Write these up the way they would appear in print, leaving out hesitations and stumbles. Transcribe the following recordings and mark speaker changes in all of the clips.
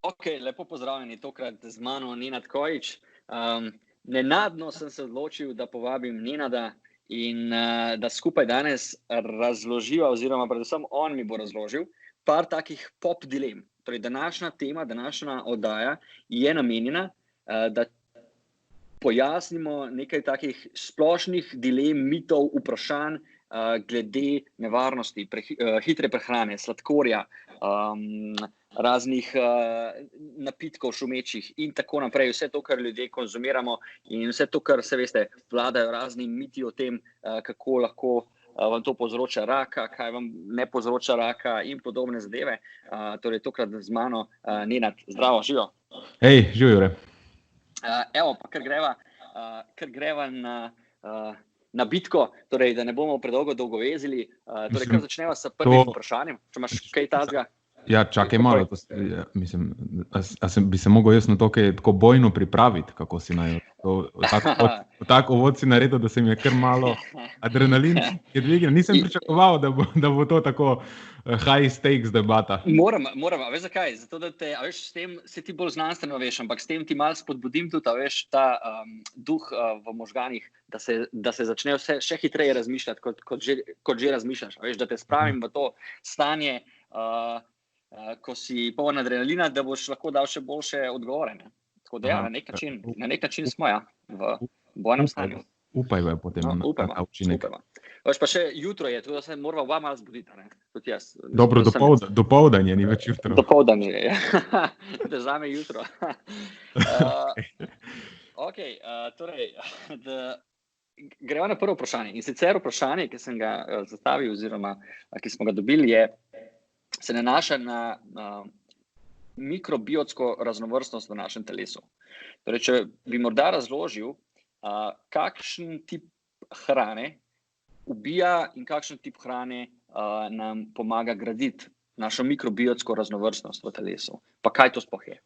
Speaker 1: Ok, lepo pozdravljeni, tokrat z mano Nenad Kojič. Nenadno sem se odločil, da povabim Nenada in da skupaj danes razloživa, oziroma predvsem on mi bo razložil par takih pop dilem. Torej, današnja tema, današnja oddaja je namenjena, da pojasnimo nekaj takih splošnih dilem, mitov, vprašanj glede nevarnosti hitre prehrane, sladkorja, raznih napitkov šumečih in tako naprej. Vse to, kar ljudje konzumiramo in vse to, kar se veste, vladajo razni miti o tem, kako lahko vam to povzroča raka, kaj vam ne povzroča raka in podobne zadeve. Torej, tokrat z mano Nenad. Zdravo, živo.
Speaker 2: Hej, živo, Jure.
Speaker 1: Evo, pa kar greva na bitko, torej, da ne bomo predolgo dolgovezili. Torej, kar začneva s prvim vprašanjem, če imaš kaj takega.
Speaker 2: Ja, čakaj malo, mislim, bi se mogel jaz na to kaj tako bojno pripraviti, kako si naj tako uvod si naredil, da se mi je kar malo adrenalin je dvignil. Nisem pričakoval, da bo to tako high stakes debata.
Speaker 1: Moram, a veš zakaj? Zato, da te, a veš, s tem se ti bolj znanstveno veš, ampak s tem ti malo spodbudim tudi, a veš, ta duh v možganih, da se začne vse še hitreje razmišljati, kot že razmišljaš. A veš, da te spravim v to stanje, ko si poln adrenalina, da boš lahko dal še boljše odgovore. Ne? Tako da ja, na nek način smo v bojnem stanju.
Speaker 2: Upajva potem na ta učinek.
Speaker 1: Veš, pa še jutro je, tudi da se morava oba malo zbuditi. Tudi jaz.
Speaker 2: Dobro, dopoldanje, ni več jutro.
Speaker 1: Dopoldanje je, ja. Da zame jutro. Ok, torej, greva na prvo vprašanje. In sicer vprašanje, ki sem ga zastavil, oziroma ki smo ga dobili, se nanaša na mikrobiotsko raznovrstnost v našem telesu. Torej, če bi morda razložil, kakšen tip hrane ubija in kakšen tip hrane nam pomaga graditi našo mikrobiotsko raznovrstnost v telesu. Pa kaj to sploh je?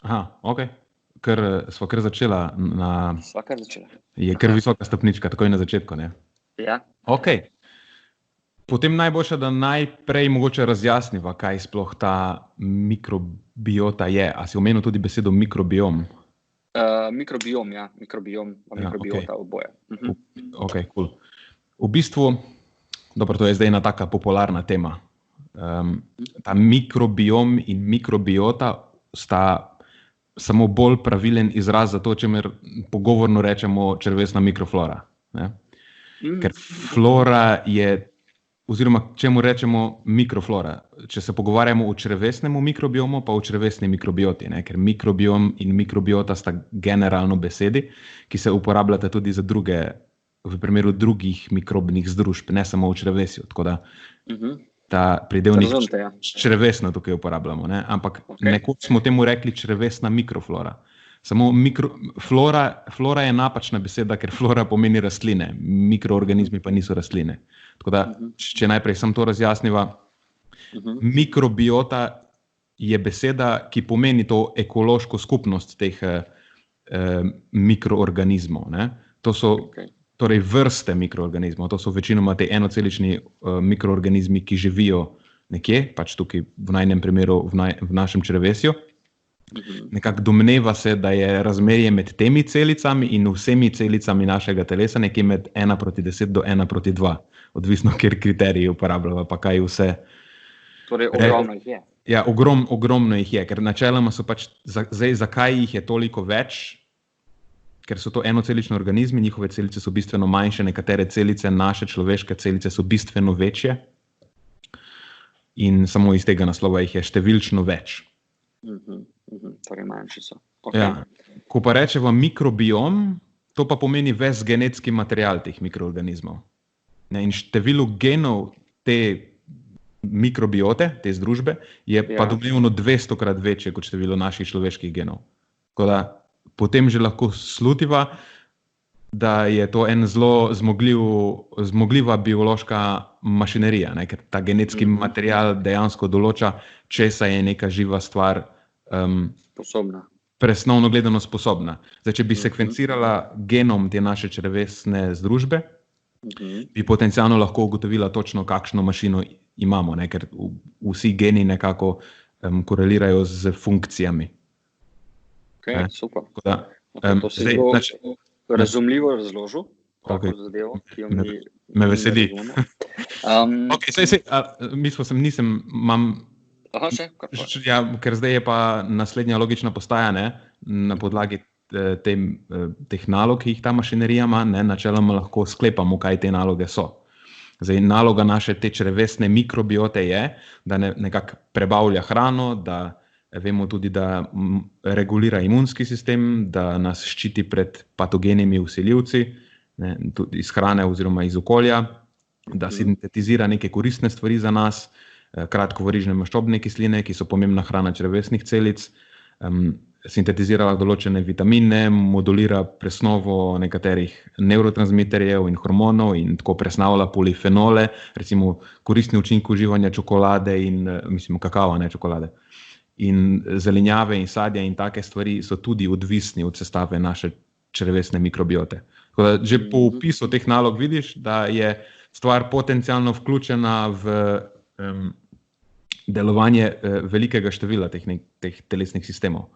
Speaker 2: Aha, ok. Sva kar začela.
Speaker 1: Sva kar začela.
Speaker 2: Je kar visoka stopnička, takoj na začetku, ne?
Speaker 1: Ja.
Speaker 2: Ok. Potem najboljše, da najprej mogoče razjasniva, kaj sploh ta mikrobiota je. A si omenil tudi besedo mikrobiom?
Speaker 1: Mikrobiom, ja. Mikrobiom, mikrobiota, oboje.
Speaker 2: Ok, cool. V bistvu, dobro, to je zdaj ena taka popularna tema. Ta mikrobiom in mikrobiota sta samo bolj pravilen izraz za to, čemer pogovorno rečemo črevesna mikroflora. Ne? Ker flora je, oziroma čemu rečemo mikroflora. Če se pogovarjamo o črevesnemu mikrobiomu, pa o črevesni mikrobioti, ne? Ker mikrobiom in mikrobiota sta generalno besedi, ki se uporabljata tudi za druge, v primeru drugih mikrobnih združb, ne samo v črevesju. Tako da ta pridevnik črevesno tukaj uporabljamo, ne? Ampak nekoč smo temu rekli črevesna mikroflora. Samo flora je napačna beseda, ker flora pomeni rastline, mikroorganizmi pa niso rastline. Tako da, če najprej sem to razjasniva, mikrobiota je beseda, ki pomeni to ekološko skupnost teh mikroorganizmov. Ne? To so torej vrste mikroorganizmov, to so večinoma te enocelični mikroorganizmi, ki živijo nekje, pač tukaj v najnem primeru v našem črevesju. Nekako domneva se, da je razmerje med temi celicami in vsemi celicami našega telesa nekje med 1:10 do 1:2. Odvisno, kjer kriteriji uporabljava, pa kaj vse.
Speaker 1: Torej, ogromno jih je.
Speaker 2: Ja, ogromno jih je, ker načeloma so pač, zdaj, zakaj jih je toliko več? Ker so to enocelični organizmi, njihove celice so bistveno manjše, nekatere celice, naše človeške celice so bistveno večje in samo iz tega naslova jih je številčno več.
Speaker 1: Torej manjši so.
Speaker 2: Okay. Ja. Ko pa rečeva mikrobiom, to pa pomeni ves genetski material teh mikroorganizmov. In število genov te mikrobiote, te združbe, je pa domnevno 200-krat večje kot število naših človeških genov. Tako da potem že lahko slutiva, da je to en zelo zmogljiva biološka mašinerija, ne? Ker ta genetski material dejansko določa, česa je neka živa stvar
Speaker 1: sposobna.
Speaker 2: Presnovno gledano sposobna. Zdaj, če bi sekvencirala genom te naše črevesne združbe, bi potencialno lahko ugotovila točno, kakšno mašino imamo, ne? Ker vsi geni nekako korelirajo z funkcijami.
Speaker 1: Okay, super.
Speaker 2: Da,
Speaker 1: to si zelo razumljivo razložil, tako zadevo, ki jo mi
Speaker 2: me veseli. Ker zdaj je pa naslednja logična postaja, ne, na podlagi teh nalog, ki jih ta mašinerija ima, ne, načeloma lahko sklepamo, kaj te naloge so. Zdaj, naloga naše te črevesne mikrobiote je, da nekako prebavlja hrano, da vemo tudi, da regulira imunski sistem, da nas ščiti pred patogenimi vsiljivci, ne, tudi iz hrane oziroma iz okolja, da sintetizira neke koristne stvari za nas, kratkovarižne maščobne kisline, ki so pomembna hrana črevesnih celic, sintetizira določene vitamine, modulira presnovo nekaterih nevrotransmiterjev in hormonov in tako presnavlja polifenole, recimo koristni učinki uživanja čokolade in, kakava, ne čokolade. In zelenjave in sadja in take stvari so tudi odvisni od sestave naše črevesne mikrobiote. Tako da že po opisu teh nalog vidiš, da je stvar potencialno vključena v delovanje velikega števila teh telesnih sistemov.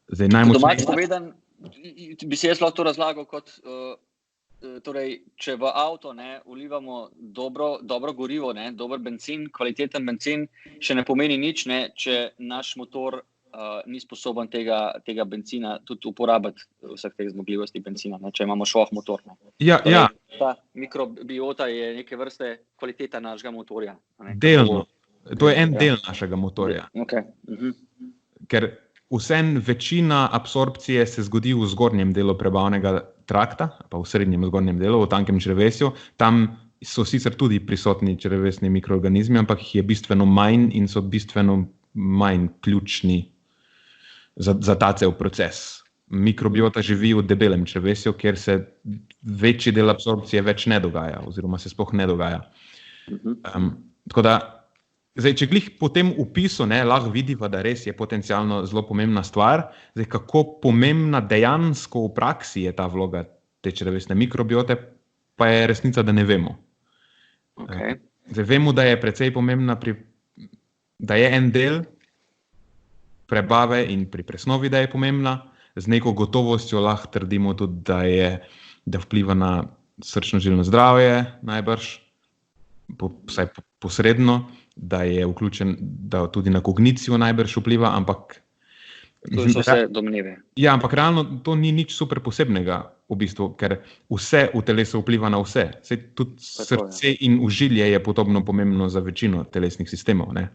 Speaker 2: Zdaj,
Speaker 1: domač povedan, bi si jaz lahko to razlagal kot, torej, če v avto vlivamo dobro gorivo, dober bencin, kvaliteten bencin, še ne pomeni nič, če naš motor ni sposoben tega bencina tudi uporabiti vseh teh zmogljivosti bencina, če imamo šoh motor.
Speaker 2: Ja.
Speaker 1: Ta mikrobiota je neke vrste kvaliteta našega motorja.
Speaker 2: Delno. To je en del našega motorja.
Speaker 1: Okay.
Speaker 2: Ker večina absorpcije se zgodi v zgornjem delu prebavnega trakta, pa v srednjem zgornjem delu, v tankem črevesju. Tam so sicer tudi prisotni črevesni mikroorganizmi, ampak jih je bistveno manj in so bistveno manj ključni za ta cel proces. Mikrobiota živi v debelem črevesju, kjer se večji del absorpcije več ne dogaja, oziroma se sploh ne dogaja. Tako da, zdaj, če glih po tem opisu lahko vidiva, da res je potencialno zelo pomembna stvar, zdaj, kako pomembna dejansko v praksi je ta vloga te črevesne mikrobiote, pa je resnica, da ne vemo.
Speaker 1: Okay.
Speaker 2: Zdaj, vemo, da je precej pomembna, da je en del prebave in pri presnovi, da je pomembna. Z neko gotovostjo lahko trdimo tudi, da vpliva na srčno-žilno zdravje najbrž, vsaj posredno, da je vključen, da tudi na kognicijo najbrž vpliva, ampak
Speaker 1: to so vse domneve.
Speaker 2: Ja, ampak realno to ni nič super posebnega v bistvu, ker vse v telesu vpliva na vse. Saj tudi srce in ožilje je podobno pomembno za večino telesnih sistemov, ne?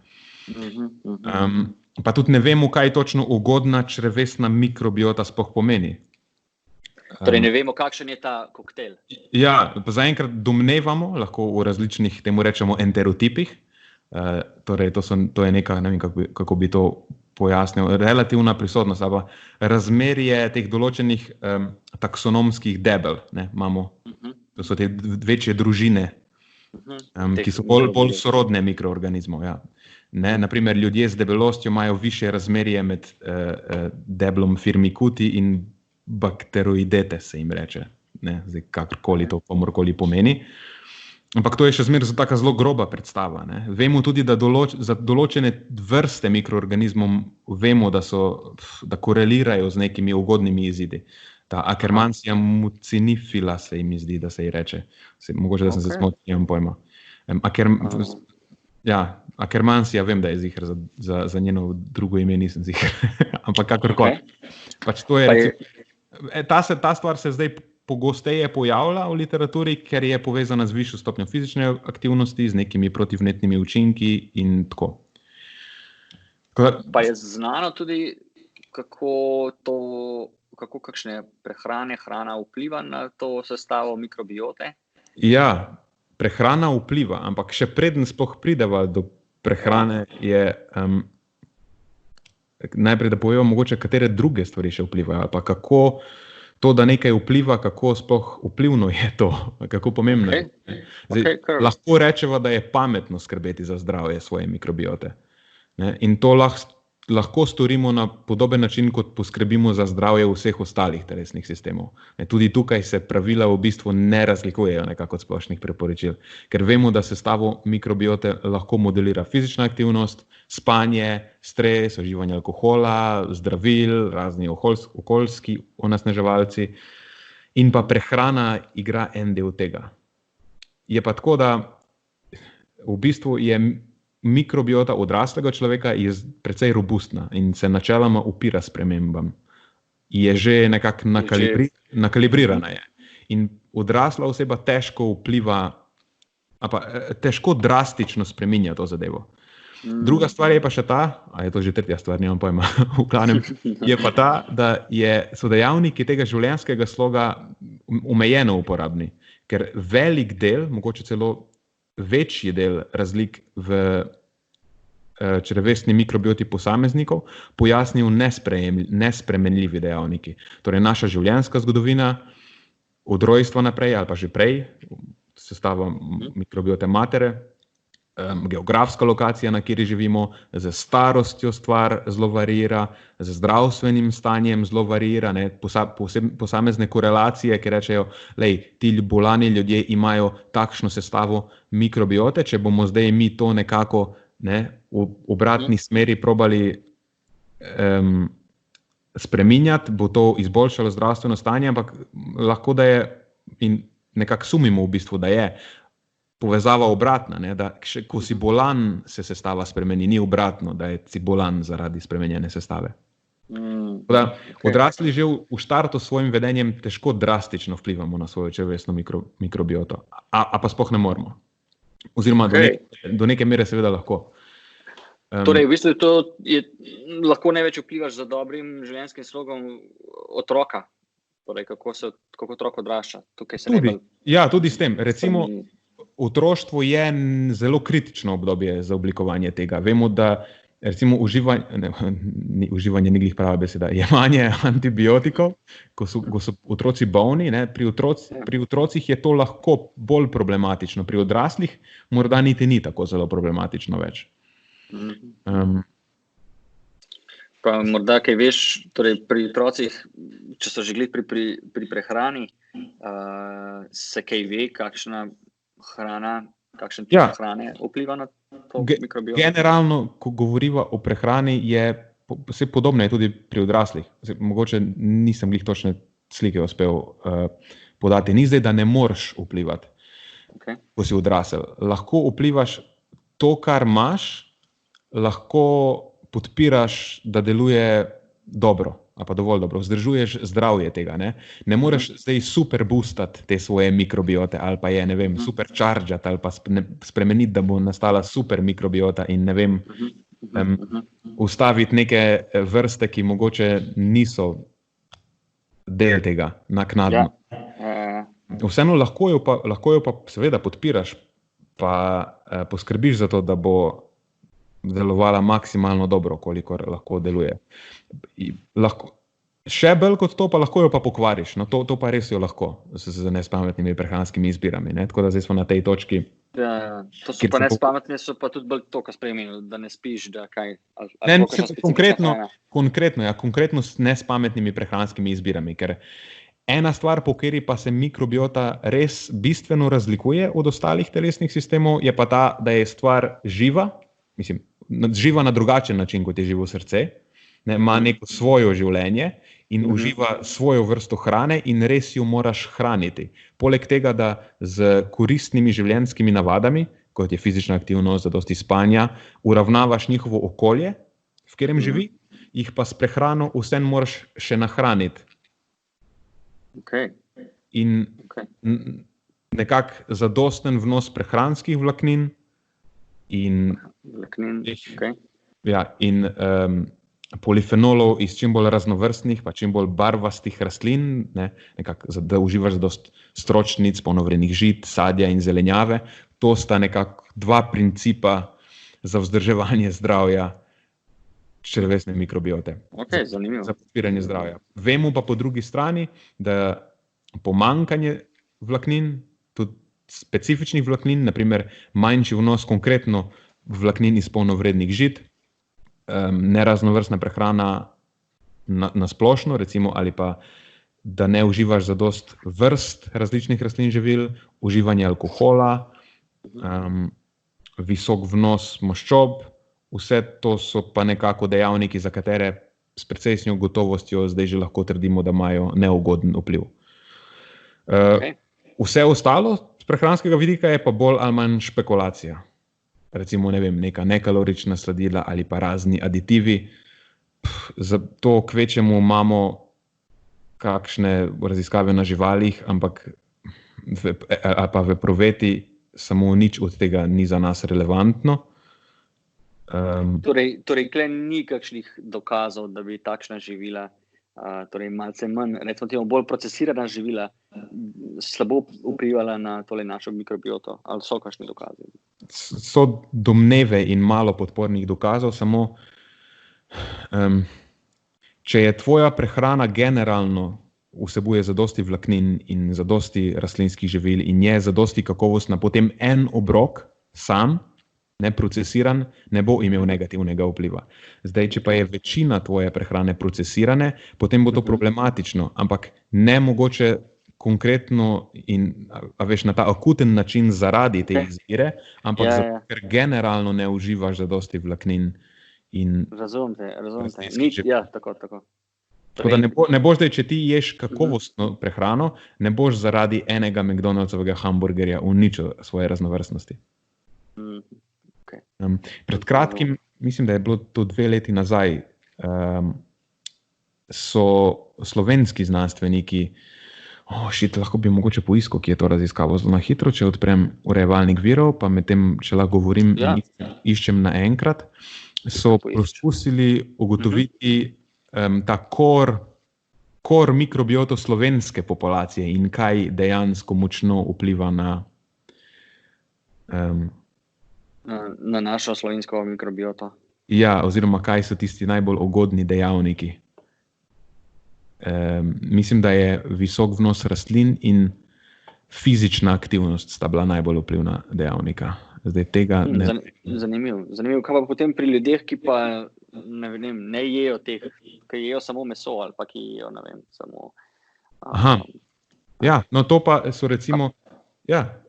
Speaker 2: Pa tudi ne vemo, kaj točno ugodna črevesna mikrobiota sploh pomeni.
Speaker 1: Torej ne vemo, kakšen je ta koktajl.
Speaker 2: Ja, zaenkrat domnevamo, lahko v različnih, temu rečemo, enterotipih. Torej, to je neka, ne vem, kako bi to pojasnil, relativna prisotnost, ali razmerje teh določenih taksonomskih debel. Imamo, to so te večje družine, ki so bolj sorodne mikroorganizmov. Ja. Naprimer, ljudje z debelostjo imajo višje razmerje med deblom firmikuti in bakteroidete, se jim reče. Zdaj, kakorkoli to pomorkoli pomeni. Ampak to je še zmeraj taka zelo groba predstava. Vemo tudi, da za določene vrste mikroorganizmov vemo, da korelirajo z nekimi ugodnimi izidi. Ta Akkermansia mucinifila se jim zdi, da se ji reče. Mogoče, da sem se smotil, nimam pojma. Akkermansia, vem, da je ziher, za njeno drugo ime nisem ziher. Ampak kakorkoli. Pač to je, ta stvar se zdaj pogosteje pojavlja v literaturi, ker je povezana z višjo stopnjo fizične aktivnosti, z nekimi protivnetnimi učinki in tako.
Speaker 1: Pa je znano tudi, kako kakšne hrana vpliva na to sestavo mikrobiote?
Speaker 2: Ja, prehrana vpliva, ampak še preden sploh prideva do prehrane, je najprej, da povemo mogoče, katere druge stvari še vplivajo, pa kako to, da nekaj vpliva, kako sploh vplivno je to, kako pomembno je. Zdaj, lahko rečeva, da je pametno skrbeti za zdravje svoje mikrobiote. In to lahko lahko storimo na podoben način, kot poskrbimo za zdravje vseh ostalih telesnih sistemov. Tudi tukaj se pravila v bistvu ne razlikujejo nekako od splošnih priporočil, ker vemo, da sestavo mikrobiote lahko modelira fizična aktivnost, spanje, stres, uživanje alkohola, zdravil, razni okoljski onesnaževalci in pa prehrana igra en del tega. Je pa tako, da v bistvu je mikrobiota odraslega človeka je precej robustna in se načeloma upira spremembam. Je že nekako nakalibrirana je. In odrasla oseba težko vpliva, težko drastično spreminja to zadevo. Druga stvar je pa še ta, a je to že tretja stvar, nimam pojma, v glavnem, je pa ta, da so dejavniki tega življenjskega sloga omejeno uporabni, ker velik del, mogoče celo večji del razlik v črevesni mikrobioti posameznikov pojasnijo nespremenljivi dejavniki. Torej naša življenjska zgodovina, od rojstva naprej ali pa že prej, sestava mikrobiote matere, geografska lokacija, na kjer živimo, z starostjo stvar zelo varira, z zdravstvenim stanjem zelo varira, posamezne korelacije, ki rečejo, ti bolani ljudje imajo takšno sestavo mikrobiote, če bomo zdaj mi to nekako v obratni smeri probali spreminjati, bo to izboljšalo zdravstveno stanje, ampak lahko da je, in nekako sumimo v bistvu, da je povezava obratna, da ko si bolan, se sestava spremeni, ni obratno, da si bolan zaradi spremenjene sestave. Odrasli že v štartu s svojim vedenjem težko drastično vplivamo na svojo črevesno mikrobioto, a pa sploh ne moramo. Oziroma do neke mere seveda lahko.
Speaker 1: Torej, v bistvu to lahko največ vplivaš za dobrim življenjskim slogom otroka. Torej, kako otrok odrašča.
Speaker 2: Tudi s tem. Recimo, otroštvo je zelo kritično obdobje za oblikovanje tega. Vemo, da recimo uživanje ni glih prava beseda, jemanje antibiotikov, ko so otroci bolni, pri otrocih je to lahko bolj problematično, pri odraslih morda niti ni tako zelo problematično več.
Speaker 1: Pa morda kaj veš, torej pri otrocih, če so že glih pri prehrani, se kaj ve, kakšen tip hrane vpliva na to mikrobioto?
Speaker 2: Generalno, ko govoriva o prehrani, je vse podobno je tudi pri odraslih. Mogoče nisem glih točne slike uspel podati. Ni zdaj, da ne moreš vplivati, ko si odrasel. Lahko vplivaš to, kar imaš, lahko podpiraš, da deluje dobro, ali pa dovolj dobro, vzdržuješ zdravje tega. Ne moreš zdaj super boostati te svoje mikrobiote, ali pa super chargeati, ali pa spremeniti, da bo nastala super mikrobiota in ustaviti neke vrste, ki mogoče niso del tega naknadno. Vseeno lahko jo pa seveda podpiraš, pa poskrbiš za to, da bo delovala maksimalno dobro, kolikor lahko deluje. Še bolj kot to, pa lahko jo pa pokvariš. No, to pa res jo lahko z nespametnimi prehranskimi izbirami. Tako da zdaj smo na tej točki.
Speaker 1: To so pa nespametni, so pa tudi bolj to, kar spremenili, da ne spiš, da kaj.
Speaker 2: Konkretno s nespametnimi prehranskimi izbirami, ker ena stvar, po kateri pa se mikrobiota res bistveno razlikuje od ostalih telesnih sistemov, je pa ta, da je stvar živa, živa na drugačen način, kot je živo srce, ima neko svojo življenje in uživa svojo vrsto hrane in res jo moraš hraniti. Poleg tega, da z koristnimi življenjskimi navadami, kot je fizična aktivnost, zadosti spanja, uravnavaš njihovo okolje, v katerem živi, jih pa s prehrano vseeno moraš še nahraniti. In nekako zadosten vnos prehranskih vlaknin in polifenolov iz čim bolj raznovrstnih, pa čim bolj barvastih rastlin, nekako, da uživaš zadost stročnic, polnovrednih žit, sadja in zelenjave. To sta nekako dva principa za vzdrževanje zdravja črevesne mikrobiote. Za podpiranje zdravja. Vemo pa po drugi strani, da pomanjkanje vlaknin, tudi specifičnih vlaknin, naprimer manjši vnos konkretno vlaknin iz polnovrednih žit, neraznovrstna prehrana na splošno, recimo, ali pa da ne uživaš zadost vrst različnih rastlin živil, uživanje alkohola, visok vnos maščob, vse to so pa nekako dejavniki, za katere s precejšnjo gotovostjo zdaj že lahko trdimo, da imajo neugoden vpliv. Vse ostalo z prehranskega vidika je pa bolj ali manj špekulacija. Recimo, ne vem, neka nekalorična sladila ali pa razni aditivi. Zato kvečemu imamo kakšne raziskave na živalih, ampak ali pa v epruveti samo nič od tega ni za nas relevantno.
Speaker 1: Torej, kle ni kakšnih dokazov, da bi takšna živila, torej malce manj, recimo temu bolj procesirana živila, slabo vplivala na tole našo mikrobioto, ali so kakšni dokazi?
Speaker 2: So domneve in malo podpornih dokazov, samo če je tvoja prehrana generalno vsebuje zadosti vlaknin in zadosti rastlinskih živil in je zadosti kakovostna, potem en obrok sam, neprocesiran, ne bo imel negativnega vpliva. Zdaj, če pa je večina tvoje prehrane procesirane, potem bo to problematično, ampak ne mogoče konkretno in na ta akuten način zaradi te izbire, ampak zato, ker generalno ne uživaš zadosti vlaknin in
Speaker 1: Razumem. Ja, tako.
Speaker 2: Tako da ne boš zdaj, če ti ješ kakovostno prehrano, ne boš zaradi enega McDonald'sovega hamburgerja uničil svoje raznovrstnosti. Pred kratkim, mislim, da je bilo to 2 leti nazaj, so slovenski znanstveniki, lahko bi mogoče poiskal, ki je to raziskavo zelo na hitro, če odprem urejevalnik virov, pa medtem, če lahko govorim, iščem naenkrat, so poskusili ugotoviti ta core mikrobioto slovenske populacije in kaj dejansko močno vpliva na
Speaker 1: našo slovensko mikrobioto.
Speaker 2: Ja, oziroma kaj so tisti najbolj ugodni dejavniki. Mislim, da je visok vnos rastlin in fizična aktivnost sta bila najbolj vplivna dejavnika. Zdaj tega ne...
Speaker 1: Zanimivo. Kaj pa potem pri ljudeh, ki pa ne jejo teh, ki jejo samo meso ali pa ki jejo, ne vem, samo...
Speaker 2: Aha. Ja, no to pa so recimo... Ja,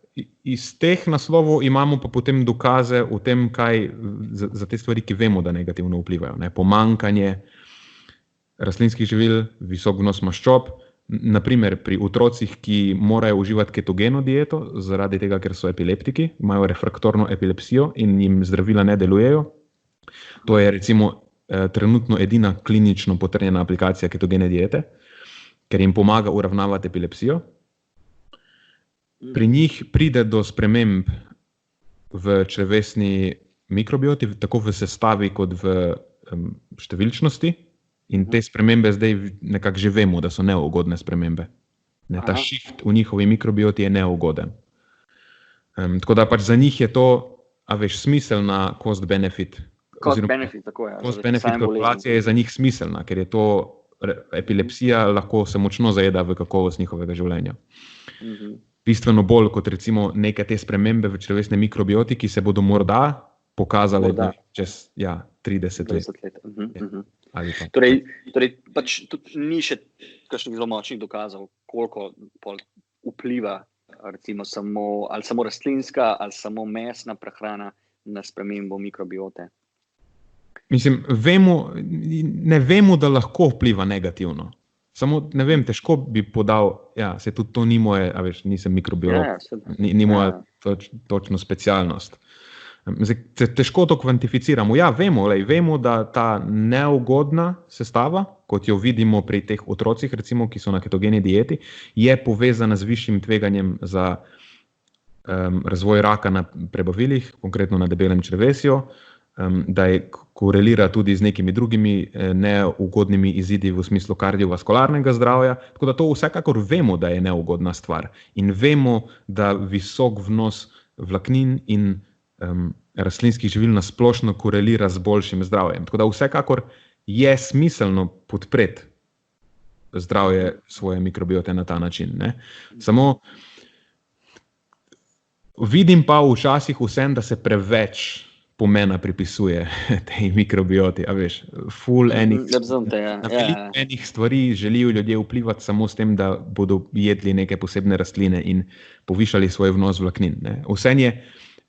Speaker 2: iz teh naslovov imamo pa potem dokaze o tem, kaj za te stvari, ki vemo, da negativno vplivajo. Pomanjkanje rastlinskih živil, visok vnos maščob, naprimer pri otrocih, ki morajo uživati ketogeno dieto, zaradi tega, ker so epileptiki, imajo refraktorno epilepsijo in jim zdravila ne delujejo. To je recimo trenutno edina klinično potrjena aplikacija ketogene diete, ker jim pomaga uravnavati epilepsijo. Pri njih pride do sprememb v črevesni mikrobioti, tako v sestavi kot v številčnosti. In te spremembe zdaj nekako že vemo, da so neugodne spremembe. Ta shift v njihovi mikrobioti je neugoden. Tako da pač za njih je to, smiselna cost-benefit.
Speaker 1: Cost-benefit, tako je.
Speaker 2: Cost-benefit kalkulacija je za njih smiselna, ker je to epilepsija lahko se močno zajeda v kakovost njihovega življenja. Bistveno bolj kot recimo neke te spremembe v črevesni mikrobioti, ki se bodo morda pokazale čez 30 let.
Speaker 1: Torej pač tudi ni še kakšnih zelo močnih dokazov, koliko vpliva recimo samo rastlinska ali samo mesna prehrana na spremembo mikrobiote.
Speaker 2: Mislim, ne vemo, da lahko vpliva negativno. Samo, ne vem, težko bi podal, se tudi to ni moje, nisem mikrobiolog, ni moja točno specialnost. Težko to kvantificiramo. Vemo, da ta neugodna sestava, kot jo vidimo pri teh otrocih, recimo, ki so na ketogeni dieti, je povezana z višjim tveganjem za razvoj raka na prebavilih, konkretno na debelem črevesju, da je korelira tudi z nekimi drugimi neugodnimi izidi v smislu kardiovaskularnega zdravja. Tako da to vsekakor vemo, da je neugodna stvar. In vemo, da visok vnos vlaknin in rastlinskih živil na splošno korelira z boljšim zdravjem. Tako da vsekakor je smiselno podpreti zdravje svoje mikrobiote na ta način. Samo vidim pa včasih vsem, da se preveč pomena pripisuje tej mikrobioti, a veš, enih stvari želijo ljudje vplivati samo s tem, da bodo jedli neke posebne rastline in povišali svoj vnos vlaknin. Ne. Vseeno je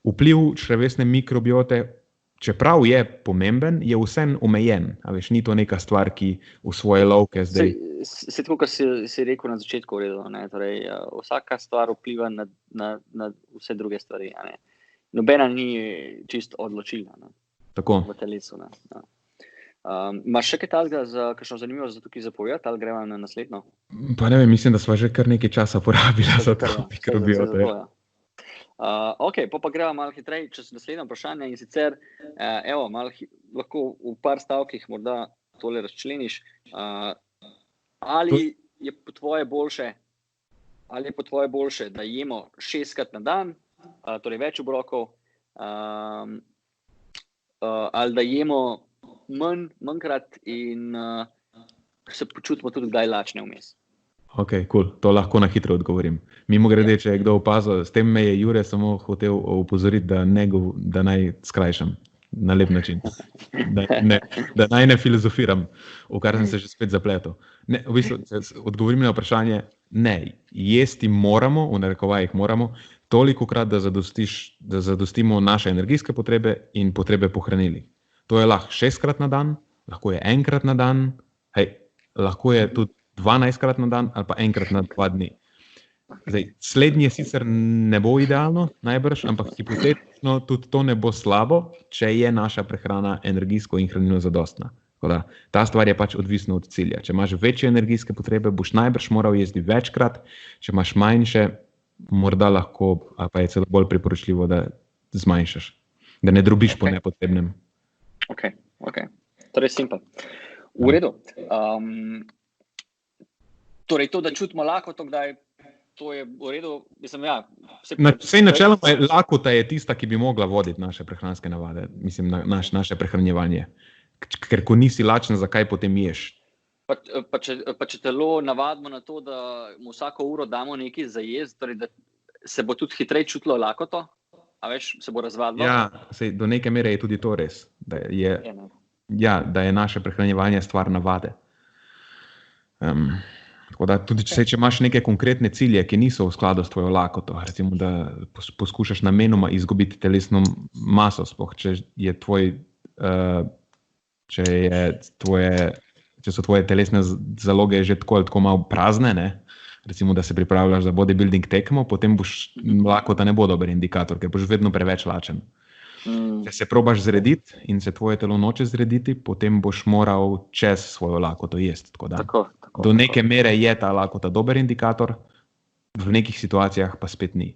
Speaker 2: vpliv črevesne mikrobiote, čeprav je pomemben, je vseeno omejen. A veš, ni to neka stvar, ki v svoje lovke zdaj...
Speaker 1: Se tako, kar si rekel na začetku, torej, vsaka stvar vpliva na vse druge stvari. Ne. Nobena ni čisto odločilna v telesu. Imaš še kaj takega za kakšno zanimivost tukaj zapovedati, ali gremo na naslednjo?
Speaker 2: Pa ne vem, mislim, da sva že kar nekaj časa porabila za to mikrobioto.
Speaker 1: Ok, pa gremo malo hitreje čez naslednje vprašanje in sicer, lahko v par stavkih morda tole razčleniš. Ali je po tvoje boljše, da jemo 6-krat na dan, torej več obrokov, ali da jemo manjkrat in se počutimo tudi kdaj lačne vmes.
Speaker 2: Ok, cool. To lahko na hitro odgovorim. Mimogrede, če je kdo opazil, s tem me je Jure samo hotel opozoriti, da naj skrajšam na lep način. Da naj ne filozofiram, v kar sem se že spet zapletel. Ne, v bistvu, odgovorim na vprašanje, ne, jesti moramo, v narekovajih moramo, tolikokrat, da zadostimo naše energijske potrebe in potrebe po hranili. To je lahko 6-krat na dan, lahko je 1-krat na dan, lahko je tudi 12-krat na dan ali pa 1-krat na 2 dni. Zdaj, slednje sicer ne bo idealno, najbrž, ampak hipotetično tudi to ne bo slabo, če je naša prehrana energijsko in hranilno zadostna. Ta stvar je pač odvisna od cilja. Če imaš večje energijske potrebe, boš najbrž moral jesti večkrat, če imaš manjše, morda lahko, ali pa je celo bolj priporočljivo, da zmanjšaš, da ne drobiš po nepotrebnem.
Speaker 1: Ok. Torej, simpel. V redu. Torej, to, da čutimo lakoto, kdaj to je v redu, mislim,
Speaker 2: Sej načeloma lakota je tista, ki bi mogla voditi naše prehranske navade, mislim, naše prehranjevanje. Ker ko nisi lačen, zakaj potem ješ?
Speaker 1: Pa če telo navadimo na to, da mu vsako uro damo nekaj za jesti, torej da se bo tudi hitreje čutilo lakoto, a veš, se bo razvadilo?
Speaker 2: Ja, do neke mere je tudi to res, da je naše prehranjevanje stvar navade. Tako da tudi če imaš neke konkretne cilje, ki niso v skladu s tvojo lakoto, recimo, da poskušaš namenoma izgubiti telesno maso, sploh, če so tvoje telesne zaloge že tako malo prazne, ne? Recimo, da se pripravljaš za bodybuilding tekmo, potem lakota ne bo dober indikator, ker boš vedno preveč lačen. Če se probaš zrediti in se tvoje telo noče zrediti, potem boš moral čez svojo lakoto jesti. Do neke mere je ta lakota dober indikator, v nekih situacijah pa spet ni.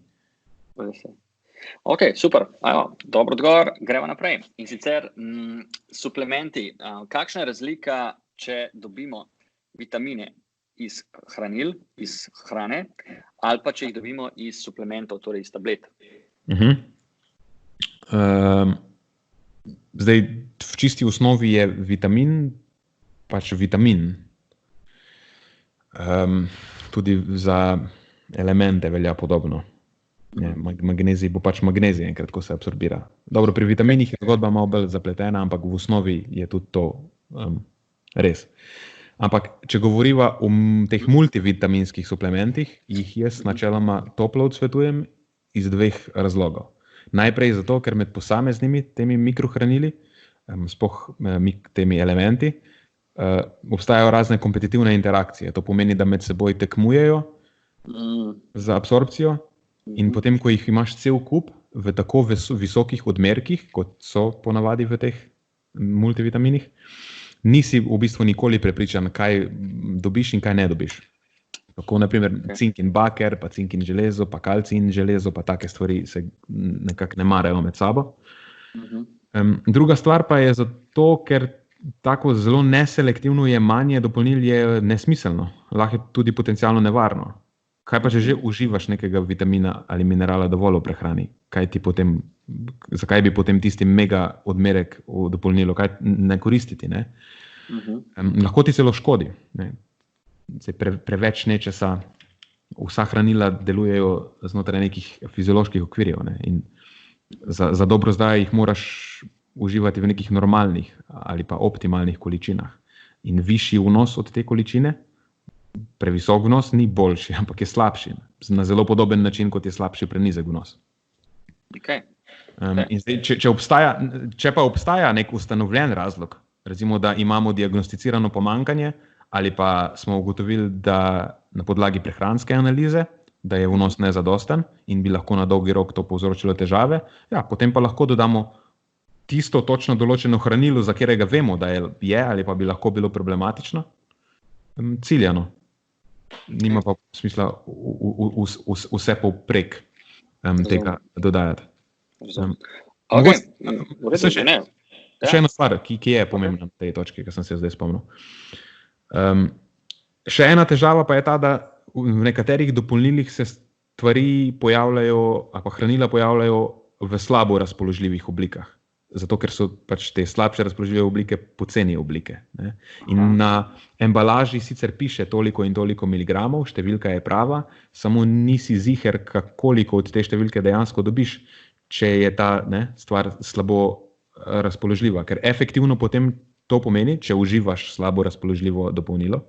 Speaker 1: Ok, super. Dobro odgovor, gremo naprej. In sicer suplementi. Kakšna je razlika, če dobimo vitamine iz hranil, iz hrane, ali pa če jih dobimo iz suplementov, torej iz tablet?
Speaker 2: Zdaj, v čisti osnovi je vitamin, pač vitamin. Tudi za elemente velja podobno. Magnezij bo pač magnezij, enkrat, ko se absorbira. Dobro, pri vitaminih je zgodba malo bolj zapletena, ampak v osnovi je tudi to res. Ampak, če govoriva o teh multivitaminskih suplementih, jih jaz načeloma toplo odsvetujem iz 2 razlogov. Najprej zato, ker med posameznimi temi mikrohranili, sploh temi elementi, obstajajo razne kompetitivne interakcije. To pomeni, da med seboj tekmujejo za absorpcijo in potem, ko jih imaš cel kup v tako visokih odmerkih, kot so ponavadi v teh multivitaminih, nisi v bistvu nikoli prepričan, kaj dobiš in kaj ne dobiš. Tako, naprimer, cink in baker, pa cink in železo, pa kalcij in železo, pa take stvari se nekako ne marajo med sabo. Druga stvar pa je zato, ker tako zelo neselektivno jemanje dopolnil je nesmiselno, lahko je tudi potencialno nevarno. Kaj pa, če že uživaš nekega vitamina ali minerala dovolj v prehrani? Zakaj bi potem tisti mega odmerek v dopolnilo, kaj ne koristiti? Ne? Lahko ti celo škodi. Ne? Preveč nečesa, vsa hranila delujejo znotraj nekih fizioloških okvirjev. Ne? In Za dobro zdaj jih moraš uživati v nekih normalnih ali pa optimalnih količinah. In višji vnos od te količine, previsok vnos ni boljši, ampak je slabši. Na zelo podoben način, kot je slabši prenizek vnos.
Speaker 1: Okay.
Speaker 2: In zdaj, če pa obstaja nek ustanovljen razlog, recimo, da imamo diagnosticirano pomanjkanje ali pa smo ugotovili, da na podlagi prehranske analize, da je vnos nezadosten in bi lahko na dolgi rok to povzročilo težave, ja, potem pa lahko dodamo tisto točno določeno hranilo, za katerega vemo, da je ali pa bi lahko bilo problematično, ciljano. Nima pa smisla vse povprek tega dodajati. Še ena stvar, ki je pomembna na tej točki, ki sem se zdaj spomnil. Še ena težava pa je ta, da v nekaterih dopolnilih se stvari pojavljajo, ali pa hranila pojavljajo v slabo razpoložljivih oblikah. Zato, ker so pač te slabše razpoložljive oblike poceni oblike. Ne? In na embalaži sicer piše toliko in toliko miligramov, številka je prava, samo nisi ziher, koliko od te številke dejansko dobiš, če je ta stvar slabo razpoložljiva. Ker efektivno potem to pomeni, če uživaš slabo razpoložljivo dopolnilo,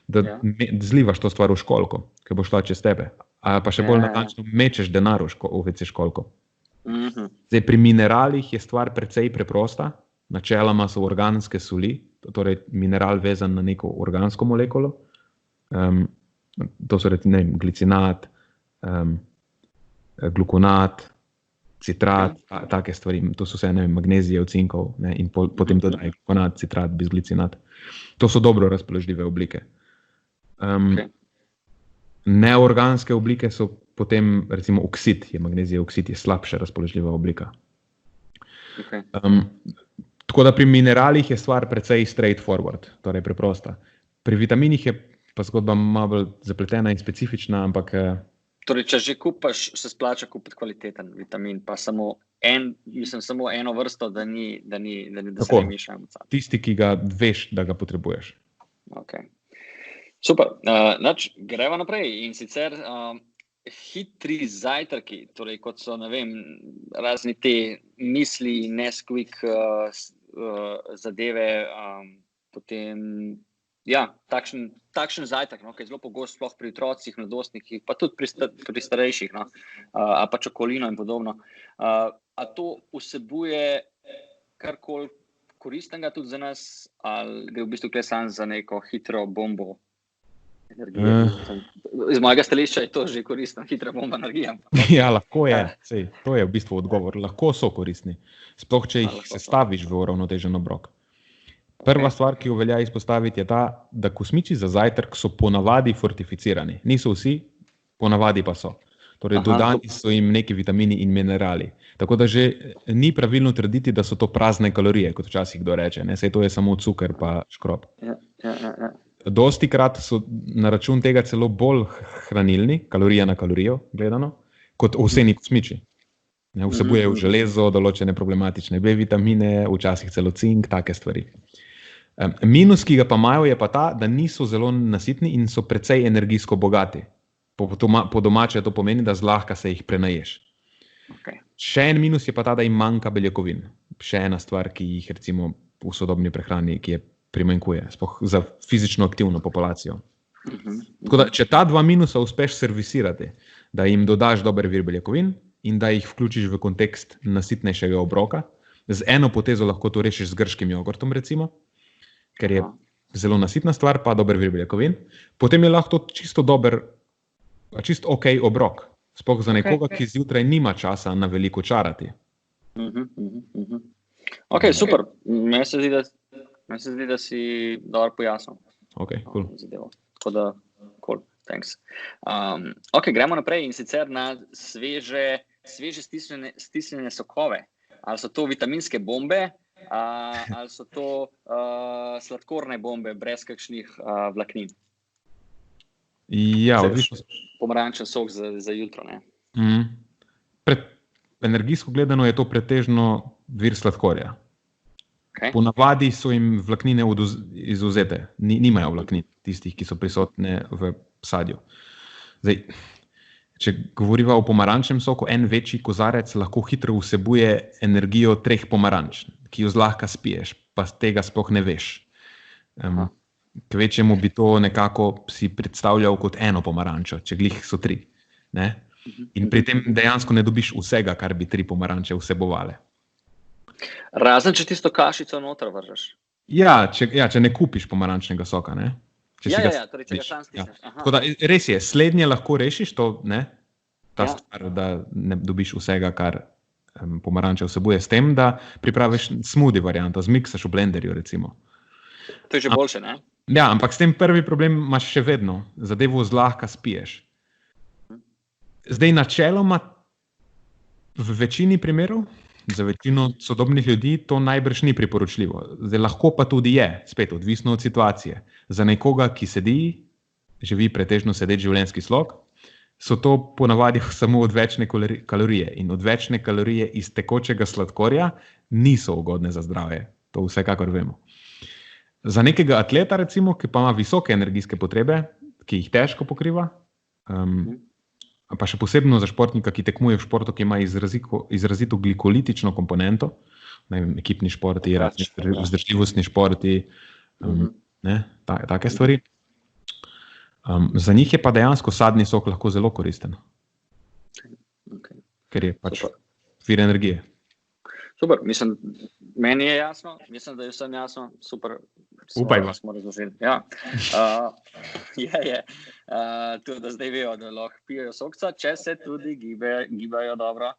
Speaker 2: da zlivaš to stvar v školjko, ki bo šla čez tebe. A pa še bolj natančno mečeš denar v WC školjko. Zdaj, pri mineralih je stvar precej preprosta. Načeloma so organske soli, torej mineral vezan na neko organsko molekulo. To so glicinat, glukonat, citrat, take stvari. To so vse magnezijev, cinkov, in potem dodaj glukonat, citrat, bisglicinat. To so dobro razpoložljive oblike. Neorganske oblike so potem, recimo oksid, magnezijev oksid je slabša razpoložljiva oblika. Tako da pri mineralih je stvar precej straightforward, torej preprosta. Pri vitaminih je pa zgodba malo bolj zapletena in specifična, ampak...
Speaker 1: Torej, če že kupaš, se splača kupiti kvaliteten vitamin, pa samo eno vrsto, da se ne mišljamo.
Speaker 2: Tisti, ki ga veš, da ga potrebuješ.
Speaker 1: Okay. Super. Gremo naprej. In sicer hitri zajtrki, torej kot so, razni te misli, Nesquik zadeve, potem, takšen zajtrk, ki je zelo pogost sploh pri otrocih, mladostnikih, pa tudi pri starejših, ali pa čokolino in podobno. A to vsebuje karkoli koristnega tudi za nas, ali gre v bistvu samo za neko hitro bombo energije? Iz mojega stališča je to že koristna, hitra bomba energije.
Speaker 2: Ja, lahko je. Sej, to je v bistvu odgovor. Lahko so koristni. Sploh, če jih sestaviš v uravnotežen obrok. Prva stvar, ki jo velja izpostaviti, je ta, da kosmiči za zajtrk so ponavadi fortificirani. Niso vsi, ponavadi pa so. Torej, dodani so jim neki vitamini in minerali. Tako da že ni pravilno trditi, da so to prazne kalorije, kot včasih kdo reče. Sej to je samo cuker pa škrob. Dostikrat so na račun tega celo bolj hranilni, kalorija na kalorijo gledano, kot ovseni kosmiči. Vsebujejo železo, določene problematične B vitamine, včasih celo cink, take stvari. Minus, ki ga pa imajo, je pa ta, da niso zelo nasitni in so precej energijsko bogati. Po domače to pomeni, da zlahka se jih prenaješ. Še en minus je pa ta, da jim manjka beljakovin. Še ena stvar, ki jih recimo v sodobni prehrani, ki je primanjkuje, sploh za fizično aktivno populacijo. Tako da, če ta dva minusa uspeš servisirati, da jim dodaš dober vir beljakovin in da jih vključiš v kontekst nasitnejšega obroka, z eno potezo lahko to rešiš z grškim jogurtom, recimo, ker je zelo nasitna stvar, pa dober vir beljakovin, potem je lahko to čisto ok obrok, sploh za nekoga, ki zjutraj nima časa na veliko čarati.
Speaker 1: Ok, super. Meni se zdi, da si dobro pojasnil.
Speaker 2: Ok, cool.
Speaker 1: Tako da, cool, thanks. Ok, gremo naprej in sicer na sveže stisnjene sokove. Ali so to vitaminske bombe, ali so to sladkorne bombe brez kakšnih vlaknin.
Speaker 2: Ja, odlično.
Speaker 1: Pomarančen sok za jutro, ne?
Speaker 2: Energijsko gledano je to pretežno vir sladkorja. Ponavadi so jim vlaknine izvzete, nimajo vlaknin, tistih, ki so prisotne v sadju. Zdaj, če govoriva o pomarančnem soku, en večji kozarec lahko hitro vsebuje energijo 3 pomaranč, ki jo zlahka spiješ, pa tega sploh ne veš. Kvečjemu bi to nekako si predstavljal kot eno pomarančo, če glih so 3. Ne? In pri tem dejansko ne dobiš vsega, kar bi 3 pomaranče vsebovale.
Speaker 1: Razen, če tisto kašico noter vržeš.
Speaker 2: Ja, če ne kupiš pomarančnega soka, ne?
Speaker 1: Torej, če ga sam stisneš.
Speaker 2: Tako da, res je, slednje lahko rešiš to, ne? Ta stvar, da ne dobiš vsega, kar pomaranče vsebuje, s tem, da pripraviš smoothie varianto, zmiksaš v blenderju, recimo.
Speaker 1: To je že boljše, ne?
Speaker 2: Ja, ampak s tem prvi problem imaš še vedno. Zadevo zlahka spiješ. Zdaj, načeloma, v večini primerov, za večino sodobnih ljudi, to najbrž ni priporočljivo. Zdaj, lahko pa tudi je, spet odvisno od situacije. Za nekoga, ki živi pretežno sedeč življenjski slog, so to ponavadi samo odvečne kalorije. In odvečne kalorije iz tekočega sladkorja niso ugodne za zdravje. To vsekakor vemo. Za nekega atleta, recimo, ki pa ima visoke energijske potrebe, ki jih težko pokriva, pa še posebno za športnika, ki tekmuje v športu, ki ima izrazito glikolitično komponento, ekipni športi, vzdržljivostni športi, take stvari. Za njih je pa dejansko sadni sok lahko zelo koristen. Ker je pač vir energije.
Speaker 1: Super, meni je jasno, mislim, da je vsem jasno, super.
Speaker 2: Upajmo.
Speaker 1: Smo razložili. Ja. Tudi da zdaj vejo, da lahko pijejo sokca, če se tudi gibajo dobro.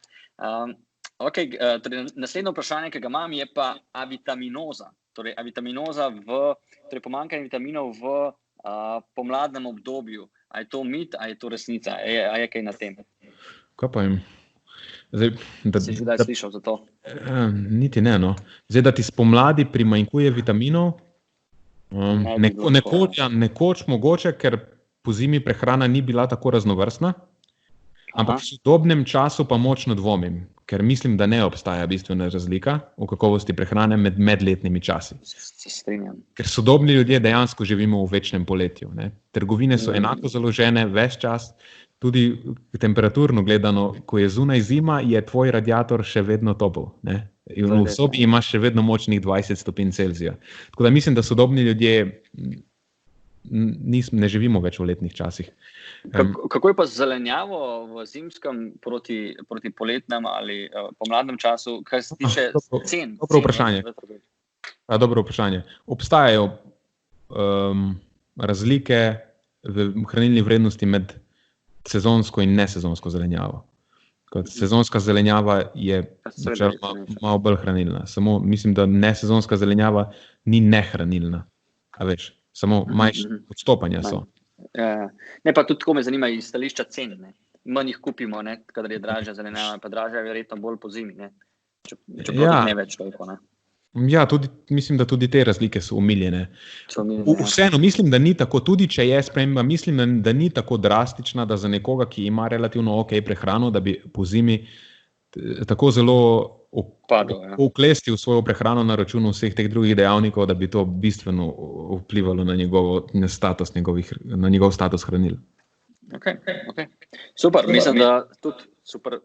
Speaker 1: Torej, naslednje vprašanje, ki ga imam, je pa avitaminoza. Torej, torej pomanjkanje vitaminov v pomladnem obdobju. A je to mit, a je to resnica? A je kaj na tem?
Speaker 2: Kaj pa jim?
Speaker 1: Si že kdaj slišal za to?
Speaker 2: Niti ne, no. Zdaj, da ti spomladi primanjkuje vitaminov, nekoč mogoče, ker po zimi prehrana ni bila tako raznovrstna, ampak v sodobnem času pa močno dvomim, ker mislim, da ne obstaja bistvena razlika v kakovosti prehrane med medletnimi časi.
Speaker 1: Se strinjam.
Speaker 2: Ker sodobni ljudje dejansko živimo v večnem poletju. Ne? Trgovine so enako založene ves čas, tudi temperaturno gledano, ko je zunaj zima, je tvoj radiator še vedno topel. Ne? In v sobi imaš še vedno močnih 20 stopinj Celzija. Tako da mislim, da sodobni ljudje ne živimo več v letnih časih.
Speaker 1: Kako je pa z zelenjavo v zimskem proti poletnem ali pomladnem času, kar se tiče cen?
Speaker 2: Dobro vprašanje. Obstajajo razlike v hranilni vrednosti med sezonsko in nesezonsko zelenjavo. Sezonska zelenjava je malo bolj hranilna. Samo mislim, da nesezonska zelenjava ni nehranilna. A veš, samo manjša odstopanja so.
Speaker 1: Ne, pa tudi tako me zanima iz stališča cen. Manj jih kupimo, kadar je dražja zelenjava, pa dražja je verjetno bolj po zimi. Čeprav ne več toliko, ne.
Speaker 2: Ja, mislim, da tudi te razlike so umiljene. Vseeno, mislim, da ni tako, tudi če je sprememba, mislim, da ni tako drastična, da za nekoga, ki ima relativno ok prehrano, da bi po zimi tako zelo uklestil svojo prehrano na računu vseh teh drugih dejavnikov, da bi to bistveno vplivalo na njegov status hranil.
Speaker 1: Okay. Super, mislim, da tudi super,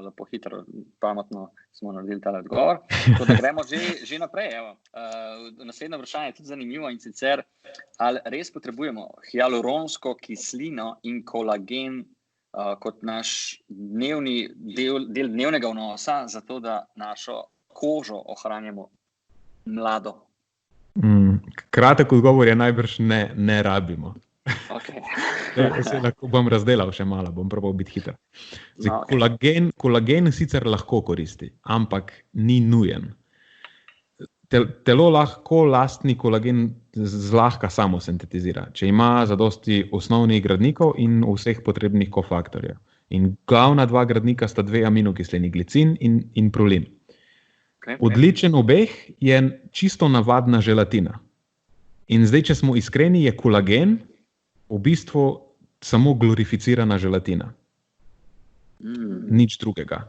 Speaker 1: lepo hitro, pametno smo naredili ta odgovor. Tako da gremo že naprej. Naslednje vprašanje je tudi zanimivo in sicer, ali res potrebujemo hialuronsko kislino in kolagen kot naš del dnevnega vnosa, zato da našo kožo ohranjamo mlado?
Speaker 2: Kratek odgovor je najbrž ne rabimo.
Speaker 1: Okay.
Speaker 2: Se lahko bom razdelal še malo, bom probal biti hiter. Kolagen sicer lahko koristi, ampak ni nujen. Telo lahko lastni kolagen zlahka samo sintetizira, če ima zadosti osnovnih gradnikov in vseh potrebnih kofaktorjev. In glavna 2 gradnika sta 2 aminokislini, glicin in prolin. Odličen obeh je čisto navadna želatina. In zdaj, če smo iskreni, je kolagen v bistvu samo glorificirana želatina. Nič drugega.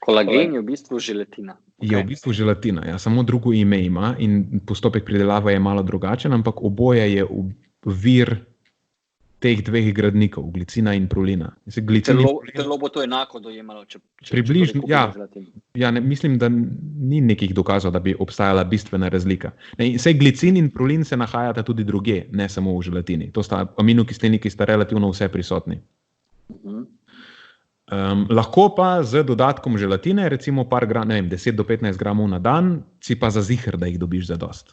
Speaker 1: Kolagen je v bistvu želatina.
Speaker 2: Je v bistvu želatina, ja, samo drugo ime ima in postopek pridelave je malo drugačen, ampak oboje je vir teh dveh gradnikov, glicina in prolina.
Speaker 1: Telo bo to enako dojemalo, če
Speaker 2: približno, mislim, da ni nekih dokazov, da bi obstajala bistvena razlika. Saj glicin in prolin se nahajata tudi drugje, ne samo v želatini. To sta aminokislini, ki sta relativno vse prisotni. Lahko pa z dodatkom želatine, recimo 10 do 15 gramov na dan, si pa zaziher, da jih dobiš zadost.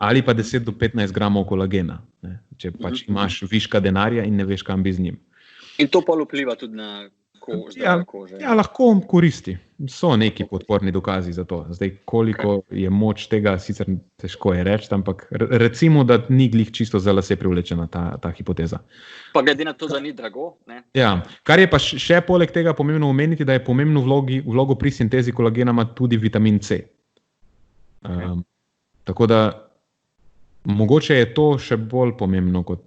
Speaker 2: Ali pa 10 do 15 gramov kolagena, ne? Če pač imaš viška denarja in ne veš, kam bi z njim.
Speaker 1: In to pa vpliva tudi na kožo.
Speaker 2: Ja, lahko koristi. So neki podporni dokazi za to. Zdaj, koliko je moč tega, sicer težko je reči, ampak recimo, da ni glih čisto za lase privlečena ta hipoteza.
Speaker 1: Pa glede na to, da ni drago. Ne?
Speaker 2: Ja, kar je pa še poleg tega pomembno omeniti, da je pomembno vlogo pri sintezi kolagena ima tudi vitamin C. Tako da mogoče je to še bolj pomembno, kot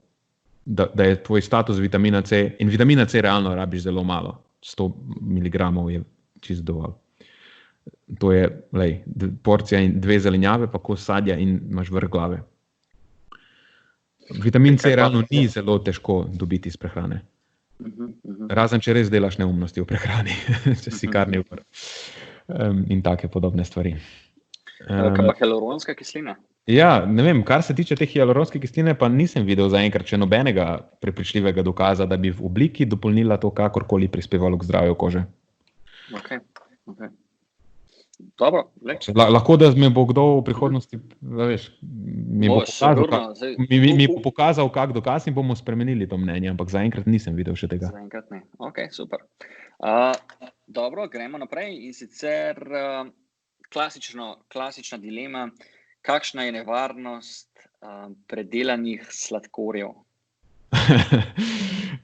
Speaker 2: da je tvoj status vitamina C. In vitamina C realno rabiš zelo malo. 100 mg je čisto dovolj. To je porcija in 2 zelenjave, pa kos sadja in imaš vrh glave. Vitamin C realno ni zelo težko dobiti iz prehrane. Razen, če res delaš neumnosti v prehrani, če si karnivor. In take podobne stvari.
Speaker 1: Kaj pa hialuronska kislina?
Speaker 2: Ja, ne vem, kar se tiče te hialuronske kisline, pa nisem videl zaenkrat še nobenega prepričljivega dokaza, da bi v obliki dopolnila to kakorkoli prispevalo k zdravju kože.
Speaker 1: Okay. Dobro,
Speaker 2: lahko, da me bo kdo v prihodnosti, veš, mi bo pokazal kak dokaz in bomo spremenili to mnenje, ampak zaenkrat nisem videl še tega.
Speaker 1: Zaenkrat ne. Ok, super. Dobro, gremo naprej in sicer klasična dilema. Kakšna je nevarnost predelanih sladkorjev?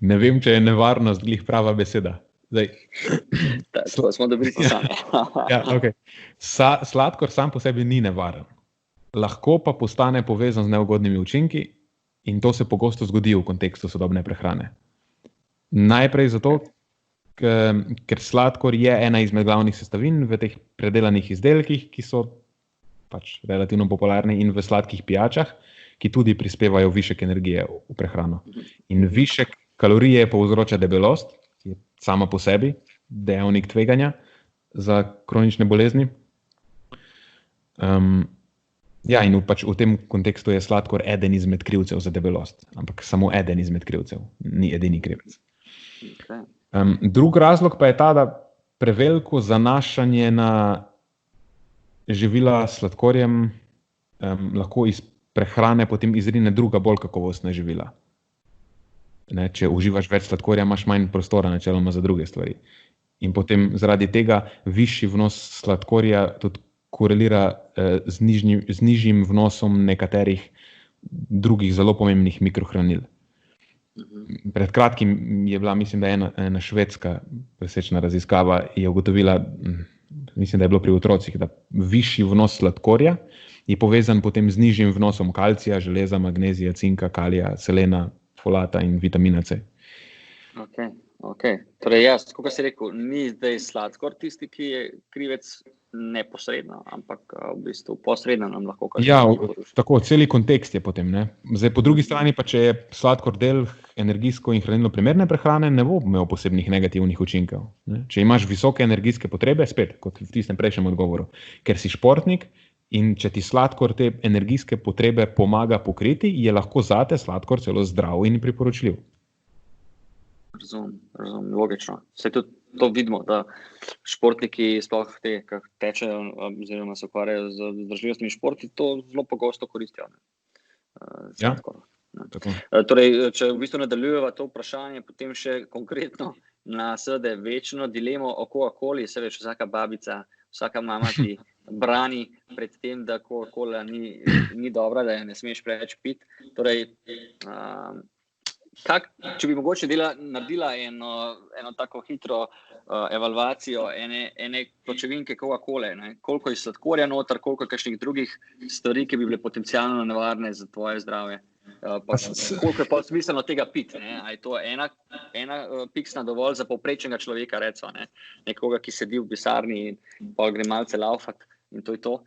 Speaker 2: Ne vem, če je nevarnost glih prava beseda.
Speaker 1: Smo dobili pisane.
Speaker 2: Ja, okay. Sladkor sam po sebi ni nevaren. Lahko pa postane povezan z neugodnimi učinki in to se pogosto zgodi v kontekstu sodobne prehrane. Najprej zato, ker sladkor je ena izmed glavnih sestavin v teh predelanih izdelkih, ki so pač relativno popularni in v sladkih pijačah, ki tudi prispevajo višek energije v prehrano. In višek kalorije povzroča debelost, ki je sama po sebi dejavnik tveganja za kronične bolezni. In pač v tem kontekstu je sladkor eden izmed krivcev za debelost, ampak samo eden izmed krivcev, ni edini krivec.
Speaker 1: Okay.
Speaker 2: Drug razlog pa je ta, da preveliko zanašanje na živila s sladkorjem lahko iz prehrane potem izrine druga bolj kakovostna živila. Ne, če uživaš več sladkorja, imaš manj prostora načeloma za druge stvari. In potem zaradi tega višji vnos sladkorja tudi korelira z nižjim vnosom nekaterih drugih zelo pomembnih mikrohranil. Pred kratkim je bila, mislim, da ena švedska presečna raziskava je ugotovila, mislim, da je bilo pri otrocih, da višji vnos sladkorja je povezan potem z nižjim vnosom kalcija, železa, magnezija, cinka, kalija, selena, folata in vitamina C.
Speaker 1: Ok. Torej kot si rekel, ni zdaj sladkor tisti, ki je krivec neposredno, ampak v bistvu posredno nam lahko kaže.
Speaker 2: Ja, tako, celi kontekst je potem, ne. Zdaj, po drugi strani pa, če je sladkor del energijsko in hranilno primerne prehrane, ne bo imel posebnih negativnih učinkov. Ne. Če imaš visoke energijske potrebe, spet, kot v tistem prejšnjem odgovoru, ker si športnik in če ti sladkor te energijske potrebe pomaga pokriti, je lahko zate sladkor celo zdrav in priporočljiv.
Speaker 1: Razumem, logično. Vse tudi to vidimo, da športniki sploh te, ki tečejo oziroma se ukvarjajo z vzdržljivostnimi športi, to zelo pogosto koristijo. Sladkor. Ja. Torej, če v bistvu nadaljujeva to vprašanje, potem še konkretno na seveda večno dilemo o Coca-Coli, se veš, vsaka babica, vsaka mama ti brani pred tem, da Coca-Cola ni dobra, da je ne smeš preveč piti. Torej, če bi mogoče naredila eno tako hitro evalvacijo ene pločevinke Coca-Cole, koliko je sladkorja noter, koliko je kakšnih drugih stvari, ki bi bile potencialno nevarne za tvoje zdravje. Koliko je pa smiselno tega piti? A je to ena piksna dovolj za povprečnega človeka, recimo, nekoga, ki sedi v pisarni in pol gre malce laufat in to je to?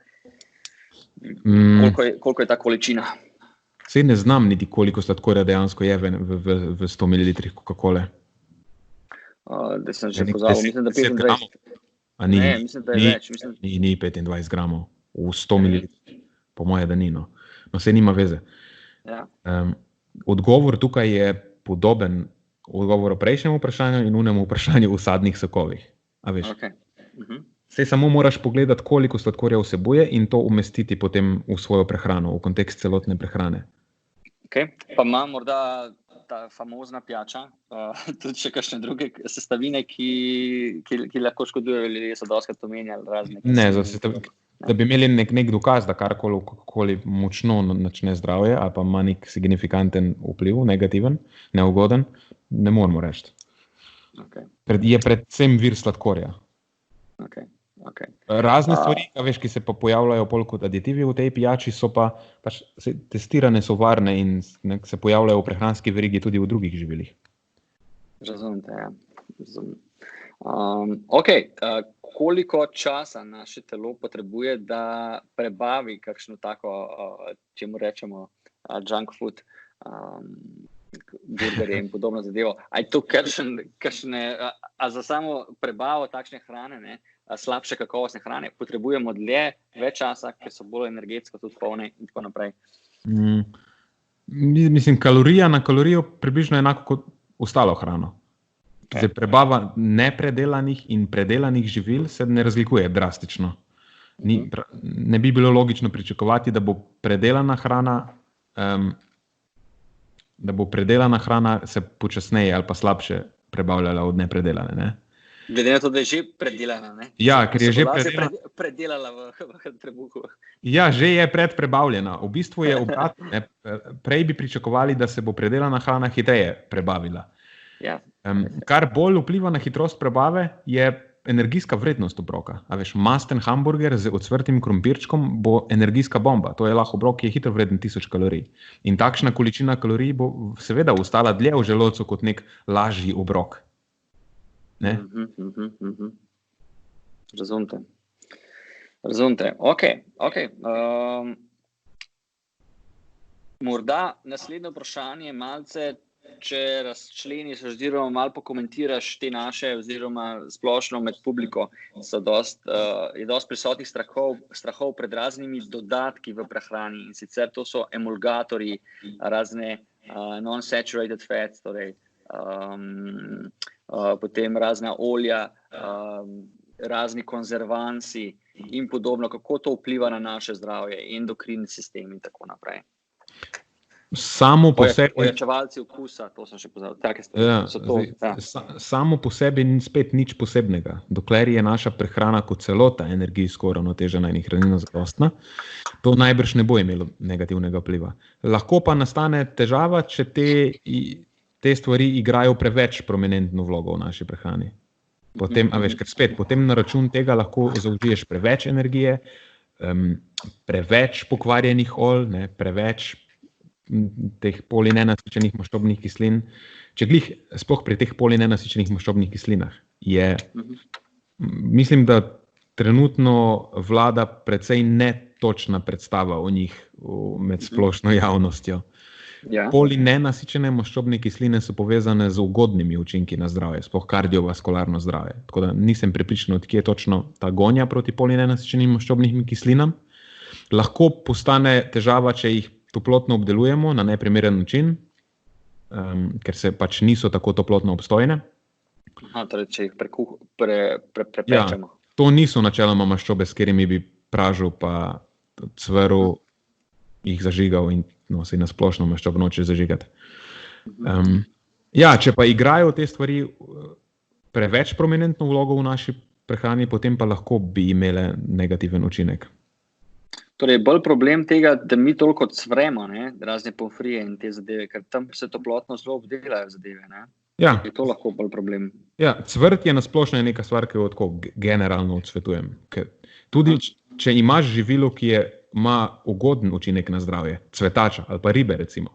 Speaker 1: Koliko je ta količina?
Speaker 2: Saj ne znam niti, koliko sladkorja dejansko je v 100 ml Coca-Cole.
Speaker 1: Da sem že pozabil, mislim, da 25. Ne, mislim, da je več.
Speaker 2: Ni 25 gramov v 100 ml. Po moje, da ni. No, saj nima veze.
Speaker 1: Ja.
Speaker 2: Odgovor tukaj je podoben odgovor o prejšnjem vprašanju in unemu vprašanju o sadnih sokovih. A veš?
Speaker 1: Okay.
Speaker 2: Saj samo moraš pogledati, koliko sladkorja vsebuje in to umestiti potem v svojo prehrano, v kontekst celotne prehrane.
Speaker 1: Okay. Pa ima morda ta famozna pijača, tudi še kakšne druge sestavine, ki lahko škodujejo, ljudje so dostakrat omenjali razne.
Speaker 2: Ne, da bi imeli nek dokaz, da karkoli močno načne zdravje ali pa ima nek signifikanten vpliv, negativen, neugoden, ne moramo reči.
Speaker 1: Okay.
Speaker 2: Je predvsem vir sladkorja.
Speaker 1: Okay.
Speaker 2: Razne stvari, ki se pa pojavljajo kot aditivi v tej pijači, so pa pač testirane, so varne in se pojavljajo v prehranski verigi tudi v drugih živilih.
Speaker 1: Razumete, ja. Koliko časa naše telo potrebuje, da prebavi kakšno tako, čemu rečemo, junk food, burgerje in podobno zadevo? A je to a za samo prebavo takšne hrane, ne, slabše kakovostne hrane, potrebujemo dlje, več časa, ker so bolj energetsko tudi polne in tako naprej?
Speaker 2: Mislim, kalorija na kalorijo približno enako kot ostalo hrano. Zdaj, prebava nepredelanih in predelanih živil se ne razlikuje drastično. Ne bi bilo logično pričakovati, da bo predelana hrana se počasneje ali pa slabše prebavljala od nepredelane, ne?
Speaker 1: Glede na to, da je že predelana, ne?
Speaker 2: Ja, ker je že
Speaker 1: predelala v trebuhu.
Speaker 2: Ja, že je predprebavljena. V bistvu je obratno. Prej bi pričakovali, da se bo predelana hrana hitreje prebavila.
Speaker 1: Ja.
Speaker 2: Kar bolj vpliva na hitrost prebave, je energijska vrednost obroka. A veš, masten hamburger z ocvrtim krompirčkom bo energijska bomba. To je lahko obrok, ki je hitro vreden 1000 kalorij. In takšna količina kalorij bo seveda ostala dlje v želodcu kot nek lažji obrok. Ne?
Speaker 1: Razumete. Ok. Morda naslednje vprašanje malce, če razčleniš oziroma malo pokomentiraš te naše oziroma splošno med publiko, je dosti prisotnih strahov pred raznimi dodatki v prehrani, in sicer to so emulgatorji, razne non-saturated fats, torej potem razna olja, razni konzervansi in podobno, kako to vpliva na naše zdravje, endokrinni sistem in tako naprej. Ojačevalci okusa, to sem še pozabil.
Speaker 2: Samo po sebi ni spet nič posebnega. Dokler je naša prehrana kot celota energijsko uravnotežena in hranilno zadostna, to najbrž ne bo imelo negativnega vpliva. Lahko pa nastane težava, če te stvari igrajo preveč prominentno vlogo v naši prehrani. Potem na račun tega lahko zaužiješ preveč energije, preveč pokvarjenih olj, preveč teh polinenasičenih maščobnih kislin. Če glih sploh pri teh polinenasičenih maščobnih kislinah mislim, da trenutno vlada precej netočna predstava o njih med splošno javnostjo.
Speaker 1: Ja.
Speaker 2: Polinenasičene maščobne kisline so povezane z ugodnimi učinki na zdravje, sploh kardiovaskularno zdravje. Tako da nisem prepričan, od kje je točno ta gonja proti polinenasičenim maščobnim kislinam. Lahko postane težava, če jih toplotno obdelujemo na neprimeren način, ker se pač niso tako toplotno obstojne.
Speaker 1: Torej, če jih prepečemo.
Speaker 2: Ja, to niso načeloma maščobe, s katerimi bi pražil pa cvrl, jih zažigal in se na splošno maščobo noče zažigati. Če pa igrajo te stvari preveč prominentno vlogo v naši prehrani, potem pa lahko bi imele negativen učinek.
Speaker 1: Torej, bolj problem tega, da mi toliko cvremo, razne pomfrije in te zadeve, ker tam se toplotno zelo obdelajo zadeve, ne?
Speaker 2: Ja.
Speaker 1: Je to lahko bolj problem.
Speaker 2: Ja, cvrt je na splošno neka stvar, ki jo tako generalno odsvetujem. Ker tudi, če imaš živilo, ki ima ugoden učinek na zdravje, cvetača ali pa ribe recimo.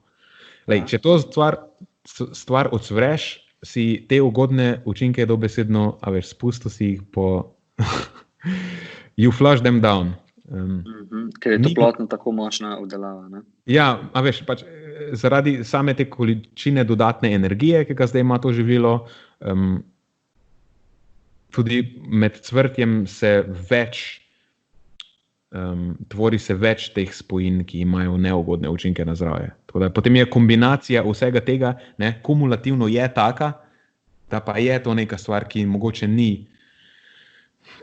Speaker 2: Če to stvar odsvreš, si te ugodne učinke dobesedno, spustil si jih po you flush them down.
Speaker 1: Ker je toplotno tako močna obdelava. Ne?
Speaker 2: Ja, a veš, pač zaradi same te količine dodatne energije, ki ga zdaj ima to živilo, tudi med cvrtjem se tvori se več teh spojin, ki imajo neugodne učinke na zdravje. Tako da potem je kombinacija vsega tega, ne, kumulativno je taka, da pa je to neka stvar, ki mogoče ni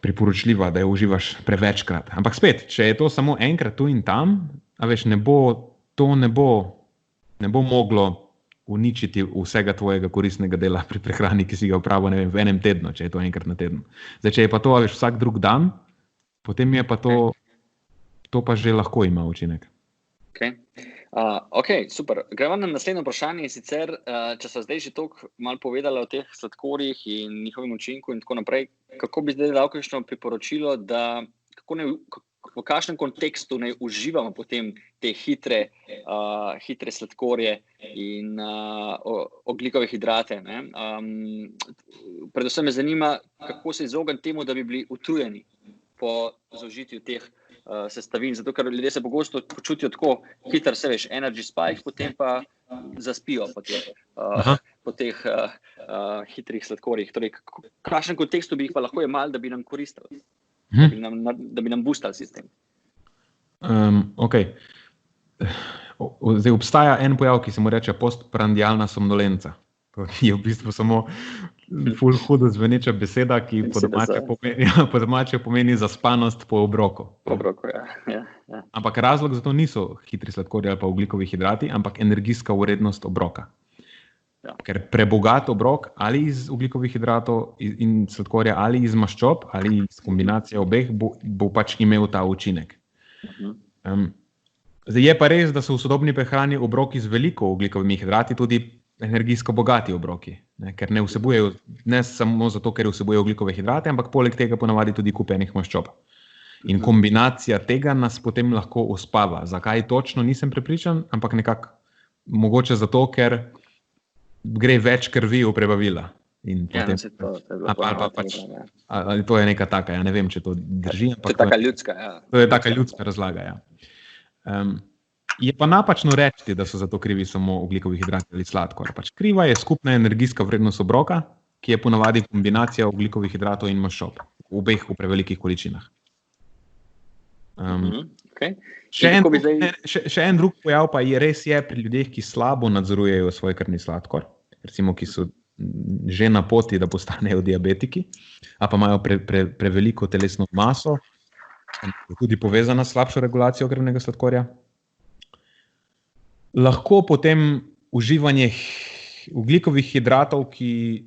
Speaker 2: priporočljiva, da jo uživaš prevečkrat. Ampak spet, če je to samo enkrat tu in tam, a veš, ne bo moglo uničiti vsega tvojega koristnega dela pri prehrani, ki si ga opravil, ne vem, v enem tednu, če je to enkrat na teden. Zdaj, če je pa to, a veš, vsak drug dan, potem je pa to pa že lahko ima učinek.
Speaker 1: Ok, super. Gremo na naslednje vprašanje, sicer, če so zdaj že toliko malo povedali o teh sladkorjih in njihovim učinku in tako naprej, kako bi zdaj dal kakšno priporočilo, da v kakšnem kontekstu naj uživamo potem te hitre sladkorje in ogljikove hidrate. Ne? Predvsem me zanima, kako se izogniti temu, da bi bili utrujeni po zaužitju teh sestavin, zato ker ljudje se pogosto počutijo tako hiter, se veš, energy spike, potem pa zaspijo po teh hitrih sladkorjih. Torej, v kakšnem kontekstu bi jih pa lahko jemali, da bi nam koristili, da bi nam boostali sistem?
Speaker 2: Ok. Zdaj obstaja en pojav, ki se mu reče postprandialna somnolenca. To je v bistvu samo ful hudo zveneča beseda, ki po domače pomeni zaspanost po obroku.
Speaker 1: Po obroku, ja.
Speaker 2: Ampak razlog za to niso hitri sladkorji ali pa ogljikovi hidrati, ampak energijska vrednost obroka. Ja. Ker prebogat obrok ali iz ogljikovih hidratov in sladkorja ali iz maščob ali iz kombinacije obeh bo pač imel ta učinek. Zdaj je pa res, da so v sodobni prehrani obroki z veliko ogljikovimi hidrati tudi energijsko bogati obroki, ne, ker ne vsebujejo, ne samo zato, ker vsebujejo ogljikove hidrate, ampak poleg tega ponavadi tudi kupenih maščob. In kombinacija tega nas potem lahko uspava. Zakaj točno, nisem prepričan, ampak nekako mogoče zato, ker gre več krvi v prebavila. Ali to je neka taka, ja ne vem, če to drži.
Speaker 1: To je taka ljudska, ja.
Speaker 2: To je taka ljudska razlaga, ja. Je pa napačno reči, da so zato krivi samo ogljikovi hidrati ali sladkor. Pač kriva je skupna energijska vrednost obroka, ki je ponavadi kombinacija ogljikovih hidratov in maščob, obeh v prevelikih količinah. Še en drug pojav pa res je pri ljudeh, ki slabo nadzorujejo svoj krvni sladkor, recimo, ki so že na poti, da postanejo diabetiki, a pa imajo preveliko telesno maso, tudi povezana s slabšo regulacijo krvnega sladkorja. Lahko potem uživanje ogljikovih hidratov, ki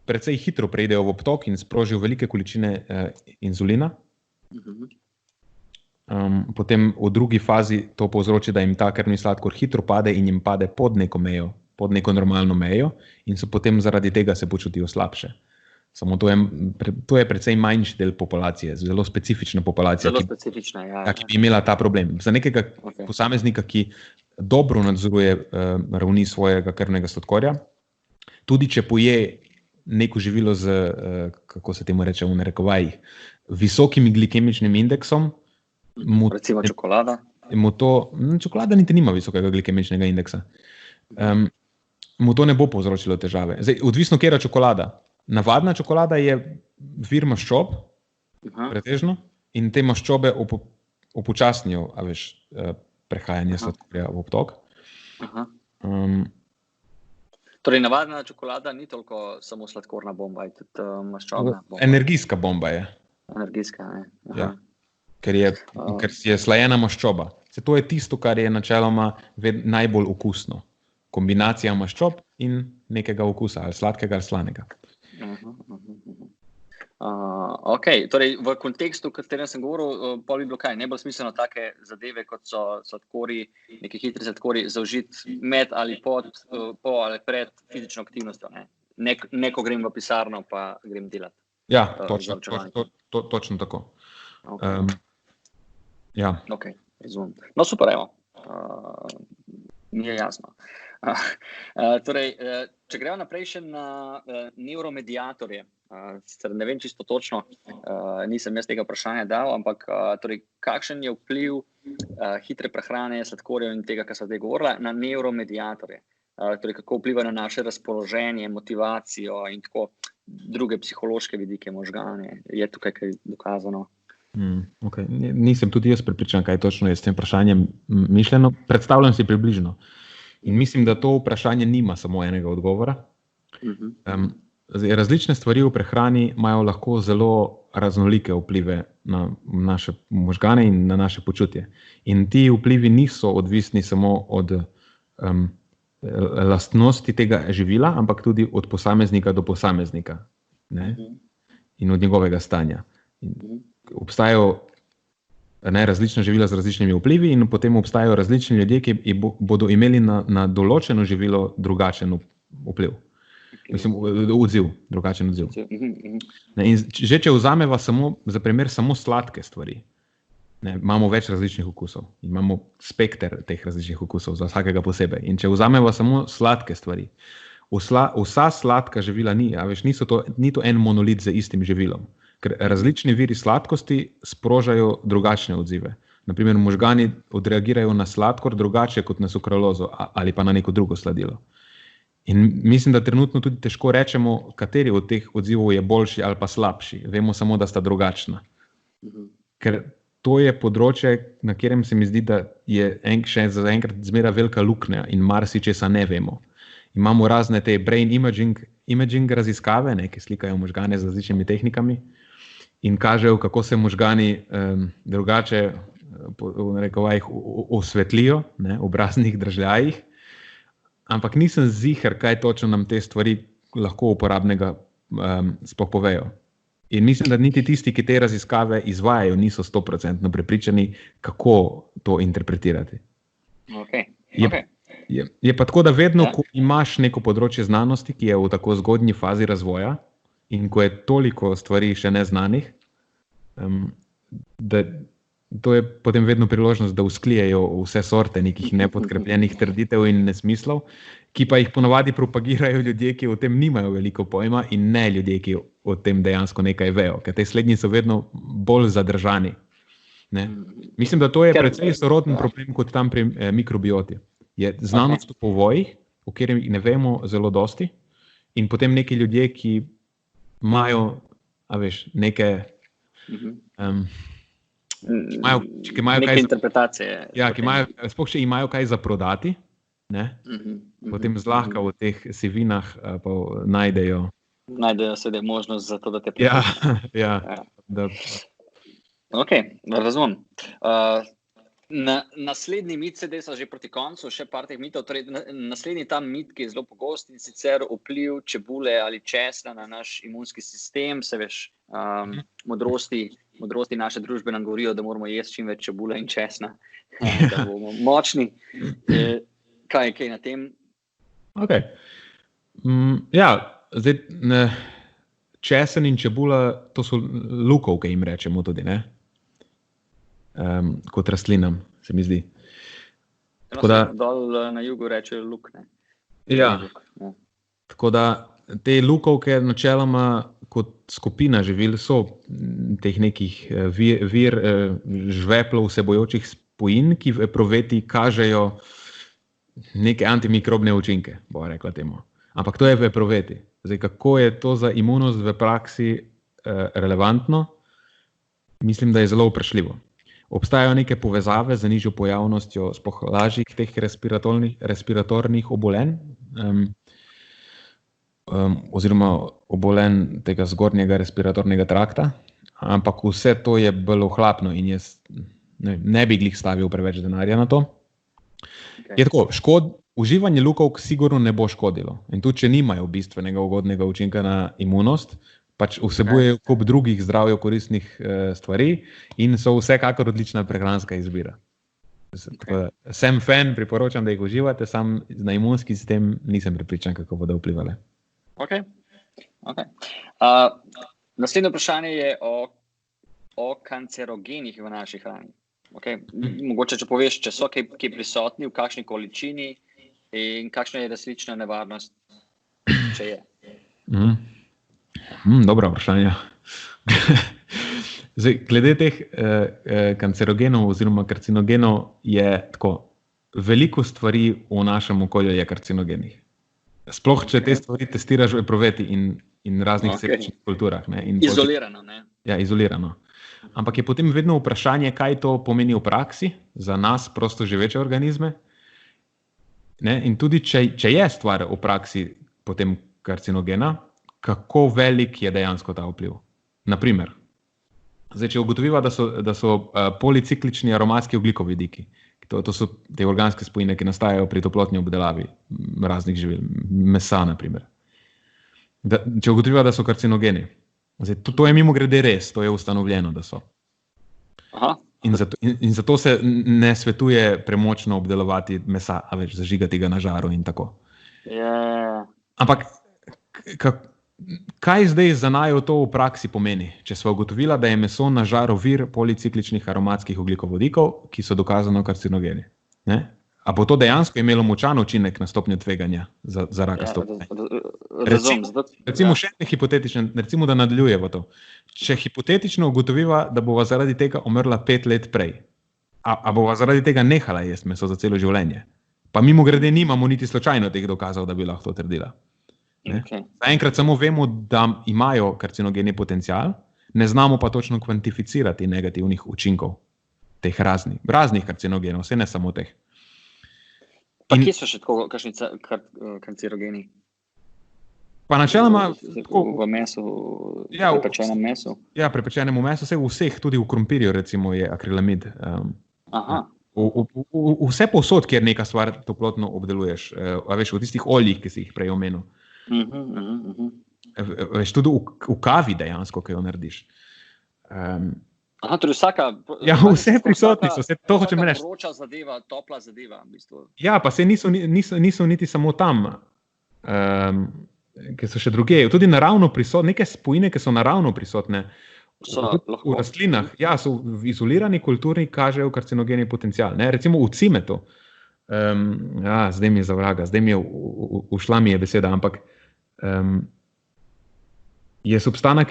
Speaker 2: precej hitro preidejo v obtok in sprožijo velike količine inzulina. Potem v drugi fazi to povzroči, da jim ta krvni sladkor hitro pade in jim pade pod neko mejo, pod neko normalno mejo in so potem zaradi tega se počutijo slabše. Samo to je precej manjši del populacije, zelo specifična populacija, ki bi imela ta problem. Za nekega posameznika, ki dobro nadzoruje ravni svojega krvnega sladkorja, tudi če poje neko živilo z, kako se temu reče v narekovajih, visokim glikemičnim indeksom,
Speaker 1: recimo čokolada.
Speaker 2: Čokolada niti nima visokega glikemičnega indeksa. Mu to ne bo povzročilo težave. Zdaj, odvisno, katera čokolada. Navadna čokolada je vir maščob, pretežno, in te maščobe upočasnijo, a veš, prehajanje sladkorja v obtok.
Speaker 1: Torej, navadna čokolada ni toliko samo sladkorna bomba, je tudi maščobna bomba.
Speaker 2: Energijska bomba je.
Speaker 1: Energijska, ne.
Speaker 2: Ja. Ker je slajena maščoba. To je tisto, kar je načeloma najbolj okusno. Kombinacija maščob in nekega okusa, ali sladkega ali slanega.
Speaker 1: Ok, torej v kontekstu, v katerem sem govoril, pol bi bilo kaj, najbolj smiselno take zadeve, kot so sladkorji, neki hitri sladkorji, zaužiti med ali po ali pred fizično aktivnostjo. Neko grem v pisarno, pa grem delati.
Speaker 2: Ja, točno tako. Ja.
Speaker 1: Ok, razumem. No, super, evo. Mi je jasno. Torej, če gremo naprej še na neuromediatorje, Sicer ne vem čisto točno, nisem jaz tega vprašanja dal, ampak torej, kakšen je vpliv hitre prehrane, sladkorjev in tega, kar sem zdaj govorila, na nevromediatorje? Torej, kako vpliva na naše razpoloženje, motivacijo in tako druge psihološke vidike možgane? Je tukaj kaj dokazano?
Speaker 2: Okay. Nisem tudi jaz prepričan, kaj točno je s tem vprašanjem mišljeno. Predstavljam si približno. In mislim, da to vprašanje nima samo enega odgovora. Različne stvari v prehrani imajo lahko zelo raznolike vplive na naše možgane in na naše počutje. In ti vplivi niso odvisni samo od lastnosti tega živila, ampak tudi od posameznika do posameznika, ne? In od njegovega stanja. Obstajajo različna živila z različnimi vplivi in potem obstajajo različni ljudje, ki bodo imeli na določeno živilo drugačen vpliv. Mislim, drugačen odziv. In že če vzameva za primer samo sladke stvari, ne, imamo več različnih okusov in imamo spekter teh različnih okusov za vsakega posebej. In če vzameva samo sladke stvari, vsa sladka živila ni to en monolit z istim živilom. Ker različni viri sladkosti sprožajo drugačne odzive. Naprimer, možgani odreagirajo na sladkor drugače kot na sukralozo ali pa na neko drugo sladilo. In mislim, da trenutno tudi težko rečemo, kateri od teh odzivov je boljši ali pa slabši. Vemo samo, da sta drugačna. Ker to je področje, na katerem se mi zdi, da je še zaenkrat zmeraj velika luknja in marsičesa ne vemo. Imamo razne te brain imaging raziskave, ki slikajo možgane z različnimi tehnikami in kažejo, kako se možgani drugače v narekovajih osvetlijo, v raznih držljajih. Ampak nisem ziher, kaj točno nam te stvari lahko uporabnega sploh povejo. In mislim, da niti tisti, ki te raziskave izvajajo, niso 100% prepričani, kako to interpretirati. Je pa tako, da vedno, ko imaš neko področje znanosti, ki je v tako zgodnji fazi razvoja in ko je toliko stvari še neznanih, da to je potem vedno priložnost, da usklijejo vse sorte nekih nepodkrepljenih trditev in nesmislov, ki pa jih ponavadi propagirajo ljudje, ki o tem nimajo veliko pojma in ne ljudje, ki o tem dejansko nekaj vejo, ker te slednji so vedno bolj zadržani. Ne? Mislim, da to je precej soroden problem kot tam pri mikrobioti. Je znanost o povojih, o katerih ne vemo zelo dosti, in potem neki ljudje, ki imajo, neke
Speaker 1: neke interpretacije.
Speaker 2: Ja, sploh še imajo kaj za prodati, ne? Potem zlahka v teh sivinah pa najdejo
Speaker 1: seveda možnost za to, da te
Speaker 2: Ja.
Speaker 1: Ok, razumem. Naslednji mit, sedaj so že proti koncu, še par teh mitov. Torej, naslednji ta mit, ki je zelo pogost, in sicer vpliv čebule ali česna na naš imunski sistem. Se veš, modrosti naše družbe nam govorijo, da moramo jesti čim več čebule in česna, da bomo močni. Kaj na tem?
Speaker 2: Ok. Zdaj, česen in čebula, to so lukovke, jim rečemo tudi, ne? Kot rastlinam, se mi zdi.
Speaker 1: Dol na jugu rečejo luk, ne?
Speaker 2: Ja. Tako da te lukovke načeloma kot skupina živil so teh nekih vir žveplov vsebojočih spojin, ki v epruveti kažejo neke antimikrobne učinke, bo rekla temu. Ampak to je v epruveti. Zdaj, kako je to za imunost v praksi relevantno, mislim, da je zelo vprašljivo. Obstajajo neke povezave z nižjo pojavnostjo sploh lažjih teh respiratornih obolenj, oziroma obolenj tega zgornjega respiratornega trakta, ampak vse to je bolj ohlapno in jaz ne bi glih stavil preveč denarja na to. Je tako, uživanje lukovk sigurno ne bo škodilo. In tudi, če nimajo bistvenega ugodnega učinka na imunost, pač vsebujejo kup drugih zdravju koristnih stvari in so vsekakor odlična prehranska izbira. Sem fan, priporočam, da jih uživate, sam na imunski sistem nisem prepričan, kako bodo vplivali.
Speaker 1: Ok. Naslednje vprašanje je o kancerogenih v naši hrani. Okay. Mogoče, če poveš, če so kaj prisotni, v kakšni količini in kakšna je resnična nevarnost, če je.
Speaker 2: Dobra vprašanja. Zdaj, glede teh kancerogenov oziroma karcinogenov je tako, veliko stvari v našem okolju je karcinogenih. Sploh, če te stvari testiraš v epruveti in raznih celičnih kulturah. Ne?
Speaker 1: Izolirano, ne?
Speaker 2: Ja, izolirano. Ampak je potem vedno vprašanje, kaj to pomeni v praksi za nas prosto živeče organizme. Ne? In tudi, če je stvar v praksi potem karcinogena, kako velik je dejansko ta vpliv. Naprimer, zdaj, če ugotoviva, da so policiklični aromatski ogljikovodiki, to so te organske spojine, ki nastajajo pri toplotni obdelavi raznih živil, mesa naprimer. Če ugotoviva, da so karcinogeni. Zdaj, to je mimogrede res, to je ustanovljeno, da so.
Speaker 1: Aha.
Speaker 2: In zato se ne svetuje premočno obdelovati mesa, a več zažigati ga na žaru in tako.
Speaker 1: Yeah.
Speaker 2: Ampak kaj zdaj za naju to v praksi pomeni, če sva ugotovila, da je meso na žaru vir policikličnih aromatskih ogljikovodikov, ki so dokazano karcinogeni? Ne? A bo to dejansko imelo močan učinek na stopnjo tveganja za raka stopnje? Recimo še hipotetično, recimo da nadaljujemo to. Če hipotetično ugotoviva, da bova zaradi tega umrla 5 let prej, a bova zaradi tega nehala jesti meso za celo življenje? Pa mimogrede nimamo niti slučajno teh dokazov, da bi lahko to trdila. Zaenkrat samo vemo, da imajo karcinogeni potencial, ne znamo pa točno kvantificirati negativnih učinkov teh raznih karcinogenov, vse ne samo teh.
Speaker 1: Pa kje so še tako kakšni kancerogeni?
Speaker 2: Pa načeloma
Speaker 1: v mesu, prepečenem mesu?
Speaker 2: Ja, prepečenemu mesu, vseh, tudi v krompirju recimo je akrilamid.
Speaker 1: Aha.
Speaker 2: Vse povsod, kjer neka stvar toplotno obdeluješ, a veš, v tistih oljih, ki si jih prej omenil. Veš, tudi v kavi dejansko, ki jo narediš.
Speaker 1: Aha, torej vsaka...
Speaker 2: Ja, vse prisotni so, vse to hočem reči.
Speaker 1: Vsaka vroča zadeva, topla zadeva, v bistvu.
Speaker 2: Ja, pa se niso niti samo tam, ki so še druge. Tudi naravno prisotne, neke spojine, ki so naravno prisotne v rastlinah. Ja, so v izolirani kulturi, kažejo karcinogeni potencial. Ne? Recimo v cimetu. Zdaj mi je zavraga, zdaj mi je ušla mi je beseda, ampak je substanca,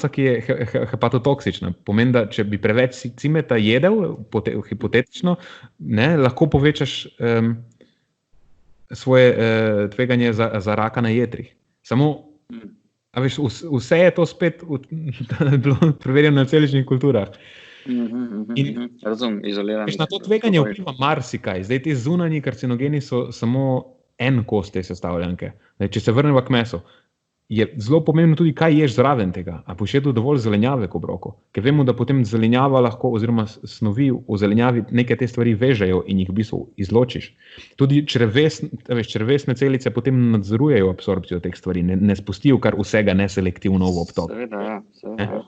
Speaker 2: ki je hepatotoksična. Pomeni, da če bi preveč cimeta jedel, hipotetično, lahko povečaš svoje tveganje za raka na jetrih. Samo, a veš, vse je to spet bilo preverjeno na celičnih kulturah.
Speaker 1: Razum, izolirani.
Speaker 2: Na to tveganje vpliva marsikaj. Zdaj, ti zunanji karcinogeni so samo en kos te sestavljanke. Če se vrnemo k mesu, je zelo pomembno tudi, kaj ješ zraven tega. A boš jedel dovolj zelenjave k obroku? Ker vemo, da potem zelenjava lahko, oziroma snovi v zelenjavi neke te stvari vežejo in jih v bistvu izločiš. Tudi črevesne celice potem nadzorujejo absorpcijo teh stvari, ne spustijo kar vsega neselektivno v obtok.
Speaker 1: Seveda.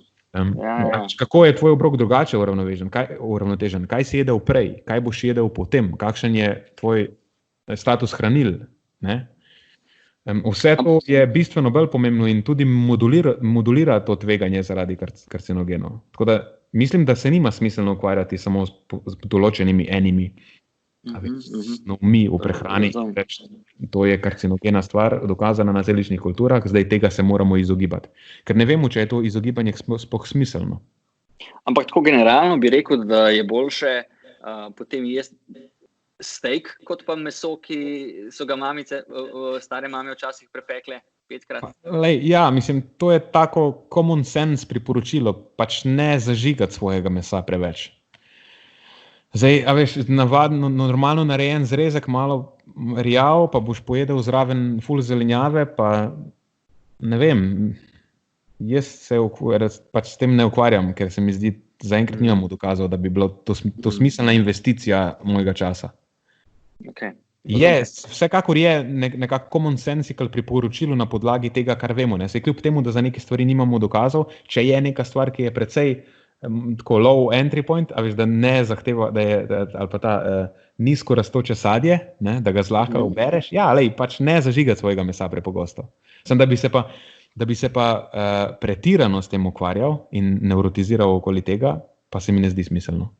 Speaker 2: Kako je tvoj obrok drugače uravnotežen? Kaj si jedel prej? Kaj boš jedel potem? Kakšen je tvoj status hranil? Ne? Vse to je bistveno bolj pomembno in tudi modulira to tveganje zaradi karcinogenov. Tako da mislim, da se nima smiselno ukvarjati samo z določenimi enimi snovmi v prehrani. To je karcinogena stvar, dokazana na celičnih kulturah, zdaj tega se moramo izogibati. Ker ne vemo, če je to izogibanje sploh smiselno.
Speaker 1: Ampak tako generalno bi rekel, da je boljše potem jesti steak, kot pa meso, ki so ga mamice, stare mame včasih prepekle 5-krat.
Speaker 2: Ja, mislim, to je tako common sense priporočilo, pač ne zažigati svojega mesa preveč. Zdaj, a veš, navadno, normalno narejen zrezek, malo rjav, pa boš pojedel zraven ful zelenjave, pa ne vem, jaz se pač s tem ne ukvarjam, ker se mi zdi, zaenkrat nimamo dokazov, da bi bilo to smiselna investicija mojega časa. Vsekakor je nekako common sensical priporočilo na podlagi tega, kar vemo. Se kljub temu, da za neke stvari nimamo dokazov, če je neka stvar, ki je precej tako low entry point, a veš, da ne zahteva, da je ali pa ta nizko rastoče sadje, ne, da ga zlahka ubereš, pač ne zažigati svojega mesa prepogosto. Sem, da bi se pa pretirano s tem ukvarjal in nevrotiziral okoli tega, pa se mi ne zdi smiselno.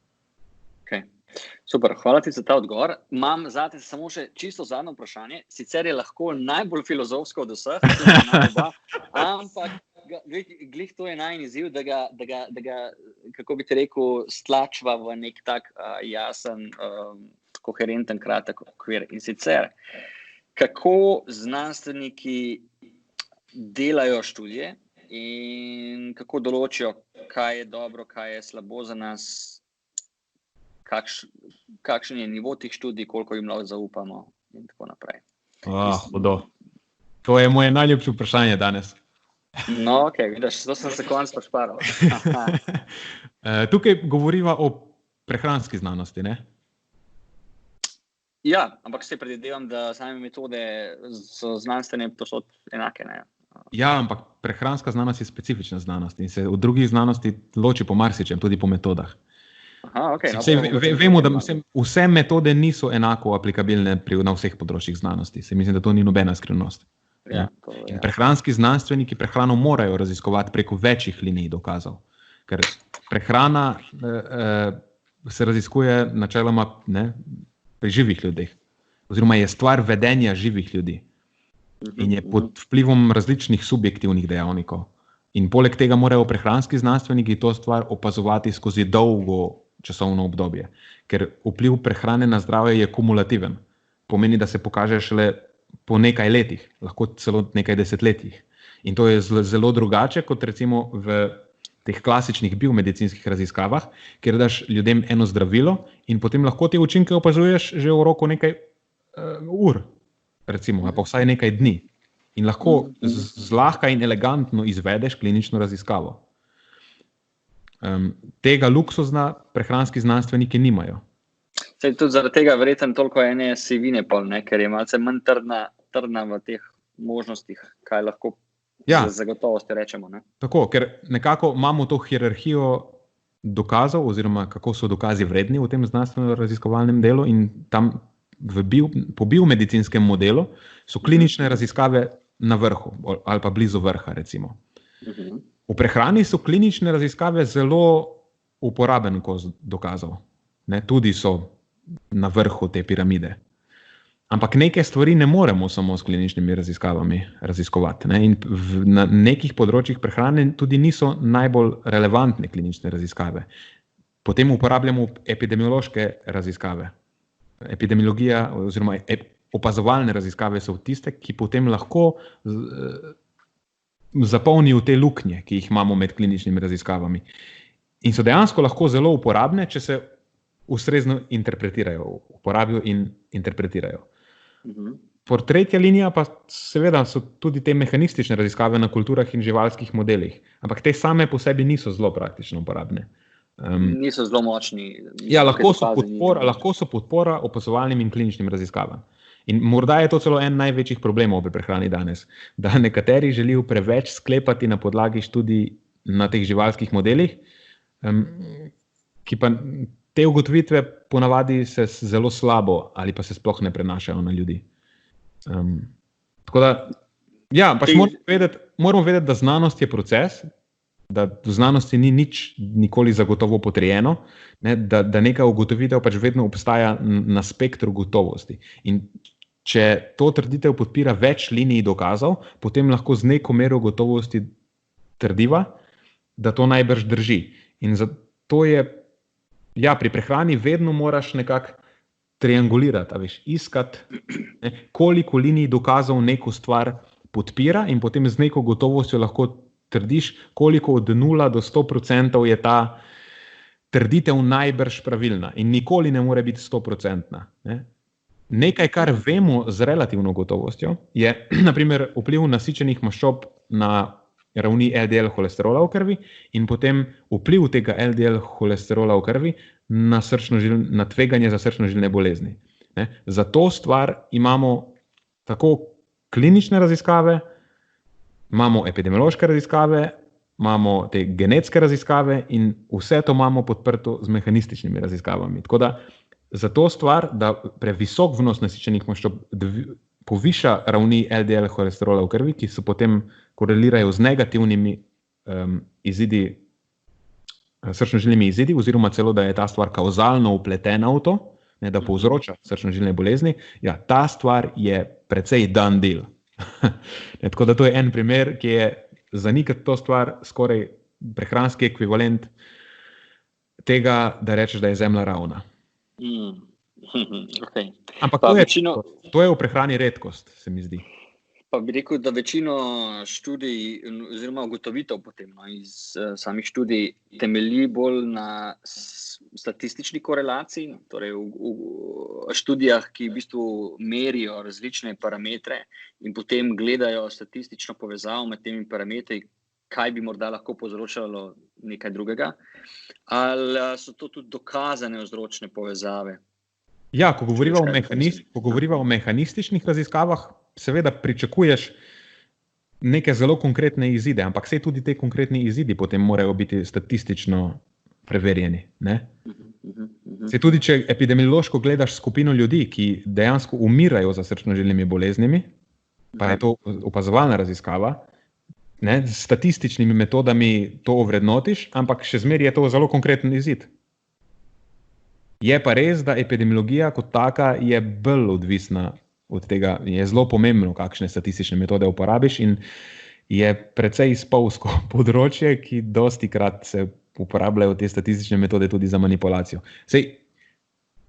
Speaker 1: Super, hvala ti za ta odgovor. Imam zate samo še čisto zadnje vprašanje. Sicer je lahko najbolj filozofsko od vseh, ampak glih to je najin izziv, da ga, kako bi ti rekel, stlačva v nek tak jasen, koherenten, kratek okvir. In sicer, kako znanstveniki delajo študije in kako določijo, kaj je dobro, kaj je slabo za nas, kakšen je nivo teh študij, koliko jim lahko zaupamo in tako naprej.
Speaker 2: Hudo. To je moje najljubše vprašanje danes.
Speaker 1: No, ok, vidiš, to sem se konec pošparal.
Speaker 2: Tukaj govoriva o prehranski znanosti, ne?
Speaker 1: Ja, ampak se predvidevam, da same metode so znanstvene posod enake, ne?
Speaker 2: Ja, ampak prehranska znanost je specifična znanost in se v drugih znanosti loči po marsičem, tudi po metodah.
Speaker 1: Aha, okay,
Speaker 2: vemo, da vse metode niso enako aplikabilne na vseh področjih znanosti. Mislim, da to ni nobena skrivnost.
Speaker 1: Ja,
Speaker 2: In prehranski znanstveniki prehrano morajo raziskovati preko večjih linij dokazov. Ker prehrana se raziskuje načeloma pri živih ljudeh. Oziroma je stvar vedenja živih ljudi. In je pod vplivom različnih subjektivnih dejavnikov. In poleg tega morajo prehranski znanstveniki to stvar opazovati skozi dolgo časovno obdobje. Ker vpliv prehrane na zdravje je kumulativen. Pomeni, da se pokaže šele po nekaj letih, lahko celo nekaj desetletjih. In to je zelo drugače kot recimo v teh klasičnih biomedicinskih raziskavah, kjer daš ljudem eno zdravilo in potem lahko te učinke opazuješ že v roku nekaj ur, recimo, pa vsaj nekaj dni. In lahko zlahka in elegantno izvedeš klinično raziskavo. Tega luksuzna prehranski znanstveniki nimajo.
Speaker 1: Sej tudi zaradi tega verjetno toliko ene sivine pol, ker je malce manj trdna v teh možnostih, kaj lahko z gotovosti rečemo. Ne?
Speaker 2: Tako, ker nekako imamo to hierarhijo dokazov, oziroma kako so dokazi vredni v tem znanstveno-raziskovalnem delu in tam po biomedicinskem modelu so klinične raziskave na vrhu ali pa blizu vrha, recimo. V prehrani so klinične raziskave zelo uporaben kos dokazov. Tudi so na vrhu te piramide. Ampak neke stvari ne moremo samo s kliničnimi raziskavami raziskovati. In na nekih področjih prehrane tudi niso najbolj relevantne klinične raziskave. Potem uporabljamo epidemiološke raziskave. Epidemiologija oziroma opazovalne raziskave so tiste, ki potem lahko zapolnijo te luknje, ki jih imamo med kliničnimi raziskavami. In so dejansko lahko zelo uporabne, če se ustrezno interpretirajo, uporabijo in interpretirajo. Tretja linija pa seveda so tudi te mehanistične raziskave na kulturah in živalskih modelih, ampak te same po sebi niso zelo praktično uporabne.
Speaker 1: Niso zelo močni.
Speaker 2: Ja, lahko so podpora opazovalnim in kliničnim raziskavam. In morda je to celo en največjih problemov pri prehrani danes, da nekateri želijo preveč sklepati na podlagi študij na teh živalskih modelih, ki pa te ugotovitve ponavadi se zelo slabo ali pa se sploh ne prenašajo na ljudi. Tako da, ja, pač moramo vedeti, da znanost je proces, da v znanosti ni nič nikoli zagotovo potrjeno, da neka ugotovitev pač vedno obstaja na spektru gotovosti. In če to trditev podpira več linij dokazov, potem lahko z neko mero gotovosti trdiva, da to najbrž drži. In zato je, ja, pri prehrani vedno moraš nekako triangulirati, iskati, koliko linij dokazov neko stvar podpira in potem z neko gotovostjo lahko trdiš, koliko od 0 do 100% je ta trditev najbrž pravilna in nikoli ne more biti 100%. Nekaj, kar vemo z relativno gotovostjo, je na primer vpliv nasičenih maščob na ravni LDL holesterola v krvi in potem vpliv tega LDL holesterola v krvi na tveganje za srčno-žilne bolezni. Za to stvar imamo tako klinične raziskave, imamo epidemiološke raziskave, imamo te genetske raziskave in vse to imamo podprto z mehanističnimi raziskavami. Tako da za to stvar, da previsok vnos nasičenih maščob poviša ravni LDL holesterola v krvi, ki se potem korelirajo z negativnimi izidi srčno-žilnimi izidi, oziroma celo, da je ta stvar kauzalno upletena v to, ne, da povzroča srčno-žilne bolezni, ja, ta stvar je precej done deal. Tako da to je en primer, ki je zanikati to stvar skoraj prehranski ekvivalent tega, da rečeš, da je zemlja ravna.
Speaker 1: Okay.
Speaker 2: Ampak to je v prehrani redkost, se mi zdi.
Speaker 1: Pa bi rekel, da večino študij oziroma ugotovitev potem iz samih študij temelji bolj na statistični korelaciji, torej v študijah, ki v bistvu merijo različne parametre in potem gledajo statistično povezavo med temi parametri, kaj bi morda lahko povzročalo nekaj drugega, ali so to tudi dokazane vzročne povezave?
Speaker 2: Ja, ko govoriva o mehanističnih raziskavah, seveda pričakuješ neke zelo konkretne izide, ampak saj tudi te konkretni izidi potem morajo biti statistično preverjeni. Ne? Saj tudi, če epidemiološko gledaš skupino ljudi, ki dejansko umirajo za srčno-žilnimi boleznimi, pa je to opazovalna raziskava, ne, s statističnimi metodami to ovrednotiš, ampak še zmeraj je to zelo konkreten izid. Je pa res, da epidemiologija kot taka je bolj odvisna od tega, je zelo pomembno, kakšne statistične metode uporabiš in je precej spolsko področje, ki dostikrat se uporabljajo te statistične metode tudi za manipulacijo. Sej,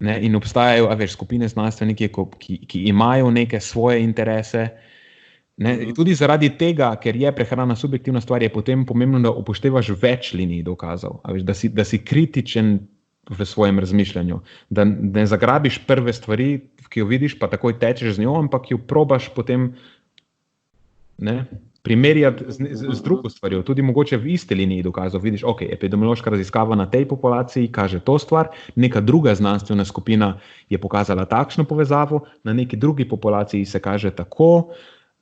Speaker 2: ne, in obstajajo skupine znanstveniki, ki imajo neke svoje interese. Ne, tudi zaradi tega, ker je prehrana subjektivna stvar, je potem pomembno, da upoštevaš več linij dokazov, da si kritičen v svojem razmišljanju, da ne zagrabiš prve stvari, ki jo vidiš, pa takoj tečeš z njo, ampak jo probaš potem primerjati z drugo stvarjo. Tudi mogoče v isti liniji dokazov vidiš, ok, epidemiološka raziskava na tej populaciji kaže to stvar, neka druga znanstvena skupina je pokazala takšno povezavo, na neki drugi populaciji se kaže tako,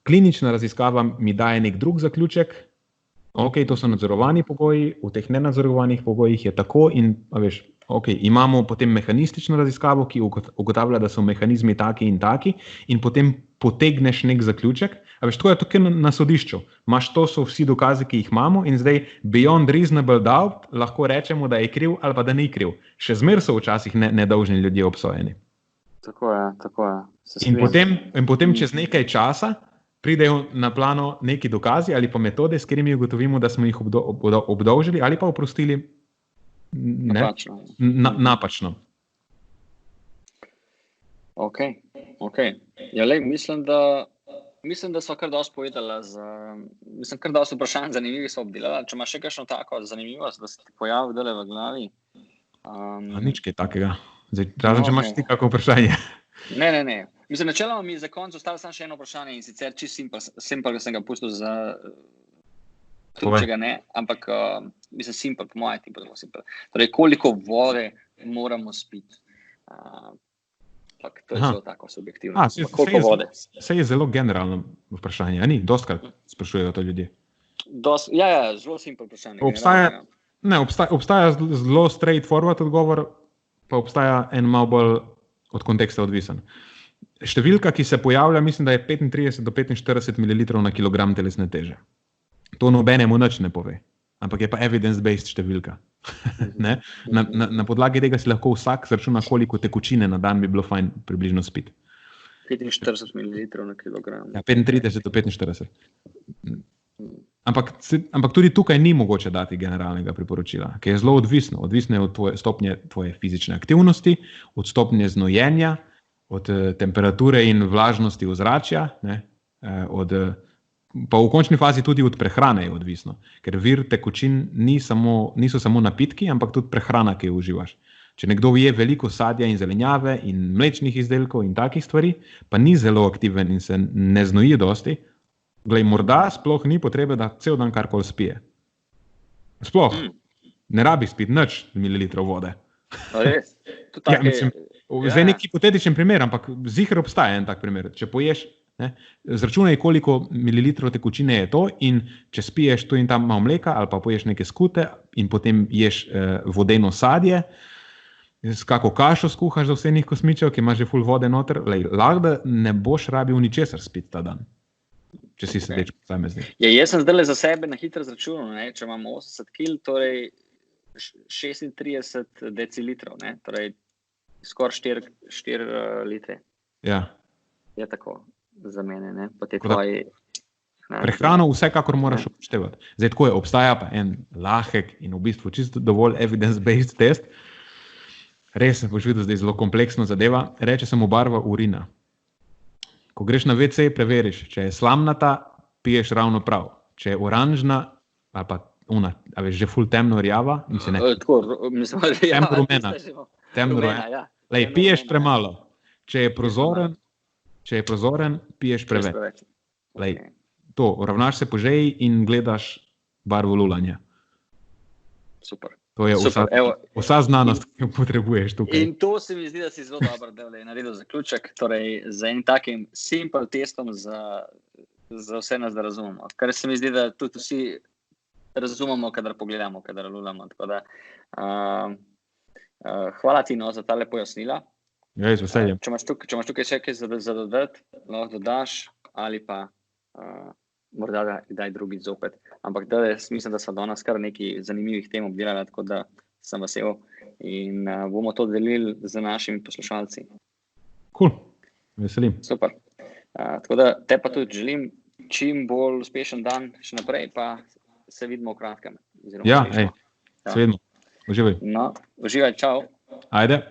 Speaker 2: klinična raziskava mi daje nek drug zaključek, ok, to so nadzorovani pogoji, v teh nenadzorovanih pogojih je tako in, imamo potem mehanistično raziskavo, ki ugotavlja, da so mehanizmi taki in potem potegneš nek zaključek. To je tukaj na sodišču. To so vsi dokazi, ki jih imamo in zdaj beyond reasonable doubt lahko rečemo, da je kriv ali pa da ni kriv. Še zmer so včasih nedolžni ljudje obsojeni.
Speaker 1: Tako je.
Speaker 2: In potem čez nekaj časa pridejo na plano neki dokazi ali pa metode, s katerimi ugotovimo, da smo jih obdolžili ali pa oprostili napačno.
Speaker 1: Ok. Ja, mislim, da smo kar dosti povedala, kar dosti vprašanj zanimivih smo obdelala. Če imaš še kakšno tako zanimivost, da se ti pojavi dole v glavi?
Speaker 2: Nič kaj takega. Zdaj, če imaš ti kako vprašanje.
Speaker 1: Ne. Mislim, načeloma mi za konec ostalo samo še eno vprašanje in sicer čisto simpel, da sem ga pustil za tudi, če ga ne, ampak mislim simpel, po mojem tipu zelo simpel. Torej, koliko vode moramo spiti? To je zelo tako subjektivno. Koliko vode?
Speaker 2: Saj je zelo generalno vprašanje, a ni? Dostkrat sprašujejo to ljudje.
Speaker 1: Ja, zelo simpel vprašanje.
Speaker 2: Obstaja zelo straightforward odgovor, pa obstaja en malo bolj od konteksta odvisen. Številka, ki se pojavlja, mislim, da je 35 do 45 ml na kilogram telesne teže. To nobenemu nič ne pove, ampak je pa evidence-based številka. Na podlagi tega si lahko vsak zračuna, koliko tekočine na dan bi bilo fajn približno spiti.
Speaker 1: 45 ml na kilogram.
Speaker 2: Ja, 35 do 45. Ampak tudi tukaj ni mogoče dati generalnega priporočila, ki je zelo odvisno. Odvisno je od stopnje tvoje fizične aktivnosti, od stopnje znojenja, od temperature in vlažnosti ozračja, pa v končni fazi tudi od prehrane je odvisno, ker vir tekočin niso samo napitki, ampak tudi prehrana, ki jo uživaš. Če nekdo je veliko sadja in zelenjave in mlečnih izdelkov in takih stvari, pa ni zelo aktiven in se ne znoji dosti, morda sploh ni potrebe, da cel dan karkoli spije. Sploh. Ne rabi spiti nič mililitrov vode.
Speaker 1: Res?
Speaker 2: Zdaj neki hipotetičen primer, ampak ziher obstaja en tak primer. Če poješ, zračunaj, koliko mililitrov tekočine je to in če spiješ tu in tam malo mleka ali pa poješ neke skute in potem ješ vodeno sadje, s kako kašo skuhaš za vsenih kosmičev, ki ima že ful vode noter, lahko da ne boš rabil ničesar spiti ta dan. Če si sedeč posameznik.
Speaker 1: Ja, jaz sem zdaj za sebe na hitro zračunal, če imam 80 kg, torej 36 decilitrov, ne? Torej skoraj 4 litre.
Speaker 2: Ja.
Speaker 1: Je tako za mene, ne? Pa te
Speaker 2: Tako da-
Speaker 1: tvoji...
Speaker 2: Prehrano vsekakor moraš upoštevati. Zdaj, tako je, obstaja pa en lahek in v bistvu čisto dovolj evidence-based test. Res boš videl, da je zelo kompleksna zadeva. Reče se mu barva urina. Ko greš na WC, preveriš, če je slamnata, piješ ravno prav. Če je oranžna, ali pa a veš, že ful temno rjava, mislim, ne,
Speaker 1: Tako, mislim,
Speaker 2: temno rumena. Temno
Speaker 1: rumena,
Speaker 2: rumena.
Speaker 1: ja.
Speaker 2: Lej,
Speaker 1: Temno
Speaker 2: piješ
Speaker 1: rumena,
Speaker 2: premalo. Če je prozoren, piješ preveč. Lej,
Speaker 1: Okay.
Speaker 2: to, ravnaš se po žeji in gledaš barvo lulanja.
Speaker 1: Super.
Speaker 2: To je
Speaker 1: Super,
Speaker 2: vsa znanost, ki jo potrebuješ tukaj.
Speaker 1: In to se mi zdi, da si zelo dobro naredil zaključek, torej z enim takim simple testom za vse nas, da razumemo. Kar se mi zdi, da tudi vsi razumemo, kadar pogledamo, kadar lulamo. Tako da, hvala ti za tale pojasnila.
Speaker 2: Ja, z veseljem.
Speaker 1: Če imaš tukaj še kaj za dodati, lahko dodaš ali pa morda kdaj drugi zopet. Ampak mislim, da so danes kar nekaj zanimivih tem obdelali, tako da sem vesel in bomo to delili z našimi poslušalci.
Speaker 2: Cool. Veselim.
Speaker 1: Super. Tako da te pa tudi želim čim bolj uspešen dan še naprej, pa se vidimo v kratkem.
Speaker 2: Ja, se vidimo. Uživaj.
Speaker 1: No, uživaj, čau.
Speaker 2: Ajde.